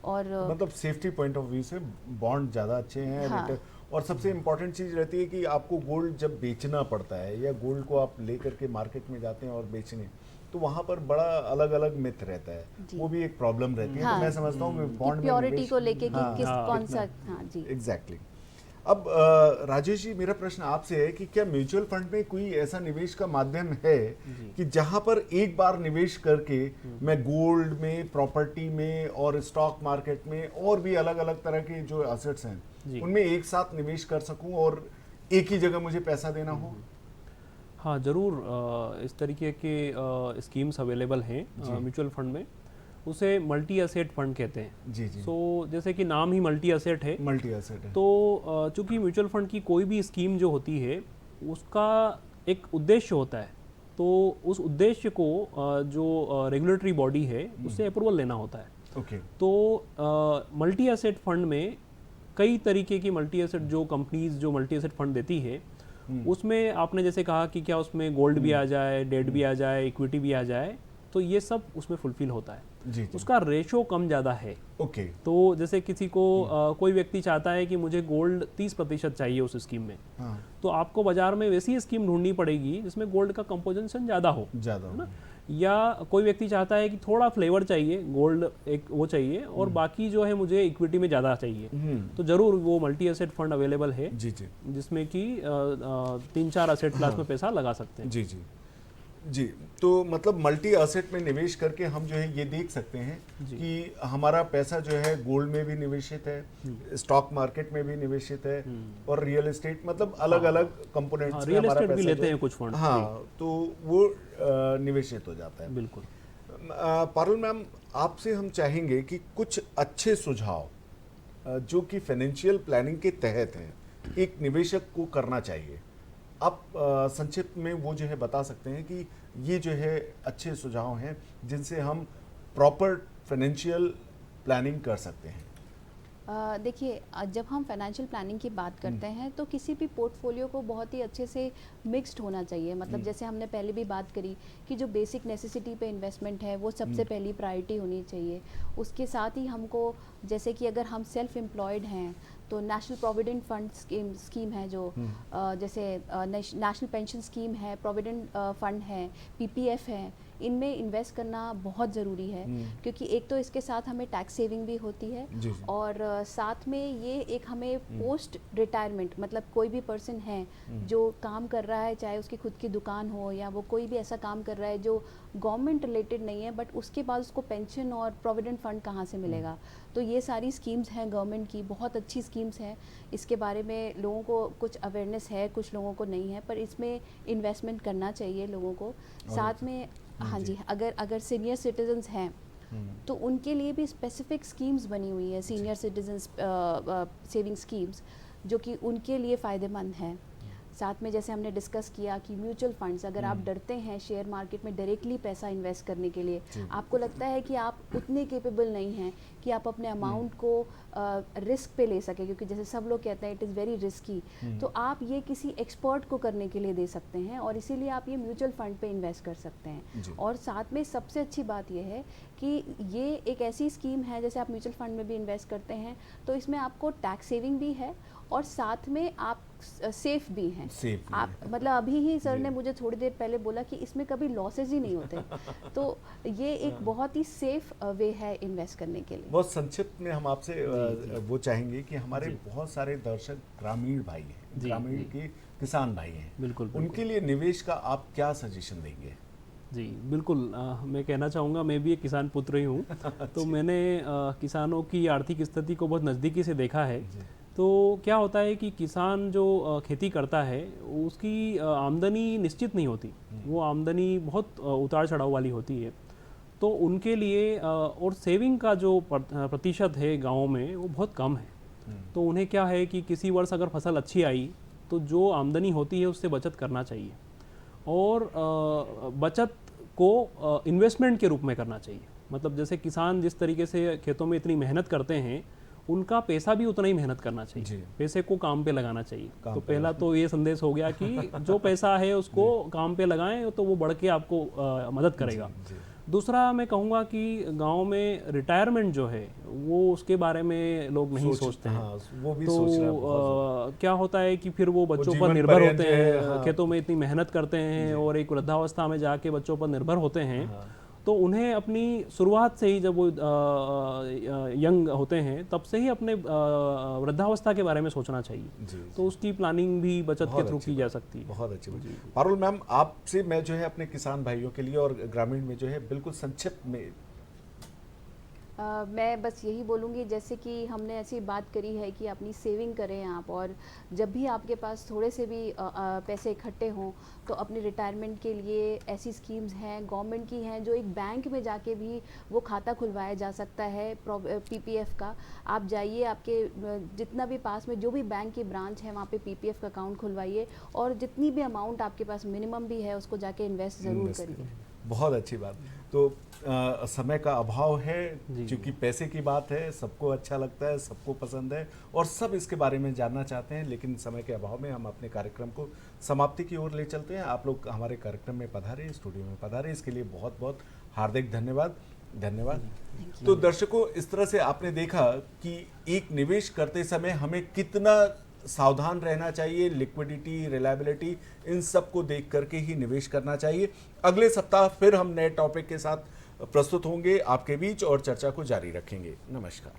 और मतलब सेफ्टी पॉइंट ऑफ व्यू से बॉन्ड ज़्यादा अच्छे हैं। हाँ। और सबसे इम्पॉर्टेंट चीज़ रहती है कि आपको गोल्ड जब बेचना पड़ता है या गोल्ड को आप लेकर के मार्केट में जाते हैं और बेचने, तो वहाँ पर बड़ा अलग अलग मिथ रहता है, वो भी एक प्रॉब्लम रहती है। हाँ। तो मैं समझता हूँ बॉन्ड में प्योरिटी को लेके कि किस कौन सा। हाँ जी, एग्जैक्टली। अब राजेश जी, मेरा प्रश्न आपसे है कि क्या म्यूचुअल फंड में कोई ऐसा निवेश का माध्यम है कि जहां पर एक बार निवेश करके मैं गोल्ड में, प्रॉपर्टी में और स्टॉक मार्केट में और भी अलग अलग तरह के जो एसेट्स हैं उनमें एक साथ निवेश कर सकूं और एक ही जगह मुझे पैसा देना हो? हाँ जरूर, इस तरीके के स्कीम्स अवेलेबल हैं म्यूचुअल फंड में। उसे मल्टी एसेट फंड कहते हैं। जी जी। सो जैसे कि नाम ही मल्टी एसेट है, तो चूंकि म्यूचुअल फंड की कोई भी स्कीम जो होती है उसका एक उद्देश्य होता है, तो उस उद्देश्य को जो रेगुलेटरी बॉडी है उससे अप्रूवल लेना होता है। ओके। तो मल्टी एसेट फंड में कई तरीके की मल्टी एसेट जो कंपनीज जो मल्टी एसेट फंड देती है, उसमें आपने जैसे कहा कि क्या उसमें गोल्ड भी आ जाए, डेट भी आ जाए, इक्विटी भी आ जाए, तो ये सब उसमें फुलफिल होता है। जी। उसका रेशो कम ज़्यादा है। ओके। तो जैसे किसी को कोई व्यक्ति चाहता है कि मुझे गोल्ड 30% चाहिए उस स्कीम में, हाँ। तो आपको बाजार में वैसी स्कीम ढूंढनी पड़ेगी जिसमें गोल्ड का कंपोजिशन ज़्यादा हो, है ना। या कोई व्यक्ति चाहता है कि थोड़ा फ्लेवर चाहिए, गोल्ड एक वो चाहिए और बाकी जो है मुझे इक्विटी में ज़्यादा चाहिए, तो ज़रूर वो मल्टी एसेट फंड अवेलेबल है। जी जी। जिसमें कि 3-4 एसेट क्लास में पैसा लगा सकते हैं। जी जी जी। तो मतलब मल्टी एसेट में निवेश करके हम जो है ये देख सकते हैं कि हमारा पैसा जो है गोल्ड में भी निवेशित है, स्टॉक मार्केट में भी निवेशित है और रियल एस्टेट, मतलब अलग अलग कंपोनेंट्स में हमारा पैसा भी लेते हैं कुछ फंड। हाँ, तो वो निवेशित हो जाता है। बिल्कुल। पारुल मैम, आपसे हम चाहेंगे कि कुछ अच्छे सुझाव जो कि फाइनेंशियल प्लानिंग के तहत हैं, एक निवेशक को करना चाहिए, आप संक्षिप्त में वो जो है बता सकते हैं कि ये जो है अच्छे सुझाव हैं जिनसे हम प्रॉपर फाइनेंशियल प्लानिंग कर सकते हैं। देखिए, जब हम फाइनेंशियल प्लानिंग की बात करते हैं तो किसी भी पोर्टफोलियो को बहुत ही अच्छे से मिक्स्ड होना चाहिए। मतलब जैसे हमने पहले भी बात करी कि जो बेसिक नेसेसिटी पे इन्वेस्टमेंट है वो सबसे पहली प्रायोरिटी होनी चाहिए। उसके साथ ही हमको, जैसे कि अगर हम सेल्फ एम्प्लॉयड हैं तो नेशनल प्रोविडेंट फंड स्कीम है जो जैसे नेशनल पेंशन स्कीम है, प्रोविडेंट फंड है, पीपीएफ है, इनमें इन्वेस्ट करना बहुत ज़रूरी है क्योंकि एक तो इसके साथ हमें टैक्स सेविंग भी होती है जी, जी। और साथ में ये एक हमें पोस्ट रिटायरमेंट, मतलब कोई भी पर्सन है जो काम कर रहा है, चाहे उसकी खुद की दुकान हो या वो कोई भी ऐसा काम कर रहा है जो गवर्नमेंट रिलेटेड नहीं है, बट उसके बाद उसको पेंशन और प्रोविडेंट फंड कहाँ से मिलेगा। तो ये सारी स्कीम्स हैं गवर्नमेंट की, बहुत अच्छी स्कीम्स हैं। इसके बारे में लोगों को कुछ अवेयरनेस है, कुछ लोगों को नहीं है, पर इसमें इन्वेस्टमेंट करना चाहिए लोगों को। साथ में हाँ जी, अगर सीनियर सिटीजन्स हैं तो उनके लिए भी स्पेसिफिक स्कीम्स बनी हुई है, सीनियर सिटीजन्स सेविंग स्कीम्स, जो कि उनके लिए फ़ायदेमंद हैं। साथ में जैसे हमने डिस्कस किया कि म्यूचुअल फंड्स, अगर आप डरते हैं शेयर मार्केट में डायरेक्टली पैसा इन्वेस्ट करने के लिए, आपको लगता है कि आप उतने केपेबल नहीं हैं कि आप अपने अमाउंट को रिस्क पे ले सकें, क्योंकि जैसे सब लोग कहते हैं इट इज़ वेरी रिस्की, तो आप ये किसी एक्सपर्ट को करने के लिए दे सकते हैं और इसीलिए आप ये म्यूचुअल फंड पे इन्वेस्ट कर सकते हैं। और साथ में सबसे अच्छी बात यह है कि ये एक ऐसी स्कीम है, जैसे आप म्यूचुअल फंड में भी इन्वेस्ट करते हैं तो इसमें आपको टैक्स सेविंग भी है और साथ में आप सेफ भी हैं। आप मतलब अभी ही सर ने मुझे थोड़ी देर पहले बोला कि इसमें कभी लॉसेज ही नहीं होते तो ये एक बहुत ही सेफ वे है इन्वेस्ट करने के लिए। बहुत संक्षिप्त में हम आपसे वो चाहेंगे कि हमारे बहुत सारे दर्शक ग्रामीण भाई हैं, ग्रामीण के किसान भाई हैं, बिल्कुल। उनके लिए निवेश का आप क्या सजेशन देंगे? जी बिल्कुल, मैं कहना चाहूँगा, मैं भी एक किसान पुत्र ही हूँ तो मैंने किसानों की आर्थिक स्थिति को बहुत नज़दीकी से देखा है। तो क्या होता है कि किसान जो खेती करता है उसकी आमदनी निश्चित नहीं होती, वो आमदनी बहुत उतार चढ़ाव वाली होती है। तो उनके लिए और सेविंग का जो प्रतिशत है गाँव में वो बहुत कम है। तो उन्हें क्या है कि किसी वर्ष अगर फसल अच्छी आई तो जो आमदनी होती है उससे बचत करना चाहिए और बचत को इन्वेस्टमेंट के रूप में करना चाहिए। मतलब जैसे किसान जिस तरीके से खेतों में इतनी मेहनत करते हैं, उनका पैसा भी उतना ही मेहनत करना चाहिए, पैसे को काम पे लगाना चाहिए। तो पहला तो ये संदेश हो गया कि जो पैसा है उसको काम पे लगाएं तो वो बढ़ के आपको मदद करेगा। दूसरा मैं कहूँगा कि गांव में रिटायरमेंट जो है वो उसके बारे में लोग नहीं सोचते हैं। वो भी तो क्या होता है कि फिर वो बच्चों पर निर्भर होते हैं, खेतों में इतनी मेहनत करते हैं और एक वृद्धावस्था में जाके बच्चों पर निर्भर होते हैं। तो उन्हें अपनी शुरुआत से ही, जब वो यंग होते हैं तब से ही अपने वृद्धावस्था के बारे में सोचना चाहिए। तो उसकी प्लानिंग भी बचत के थ्रू की जा सकती है। बहुत अच्छी बात। पारुल मैम, आपसे मैं जो है अपने किसान भाइयों के लिए और ग्रामीण में जो है बिल्कुल संक्षिप्त में मैं बस यही बोलूँगी, जैसे कि हमने ऐसी बात करी है कि अपनी सेविंग करें आप, और जब भी आपके पास थोड़े से भी पैसे इकट्ठे हों तो अपने रिटायरमेंट के लिए ऐसी स्कीम्स हैं गवर्नमेंट की हैं, जो एक बैंक में जाके भी वो खाता खुलवाया जा सकता है पीपीएफ का। आप जाइए, आपके जितना भी पास में जो भी बैंक की ब्रांच है वहाँ पे पीपीएफ का अकाउंट खुलवाइए और जितनी भी अमाउंट आपके पास मिनिमम भी है उसको जाके इन्वेस्ट ज़रूर करिए। बहुत अच्छी बात। तो समय का अभाव है, क्योंकि पैसे की बात है, सबको अच्छा लगता है, सबको पसंद है और सब इसके बारे में जानना चाहते हैं, लेकिन समय के अभाव में हम अपने कार्यक्रम को समाप्ति की ओर ले चलते हैं। आप लोग हमारे कार्यक्रम में पधारे, स्टूडियो में पधारे, इसके लिए बहुत बहुत हार्दिक धन्यवाद। तो दर्शकों, इस तरह से आपने देखा कि एक निवेश करते समय हमें कितना सावधान रहना चाहिए, लिक्विडिटी, रिलायबिलिटी, इन सब को देख करके ही निवेश करना चाहिए। अगले सप्ताह फिर हम नए टॉपिक के साथ प्रस्तुत होंगे आपके बीच और चर्चा को जारी रखेंगे। नमस्कार।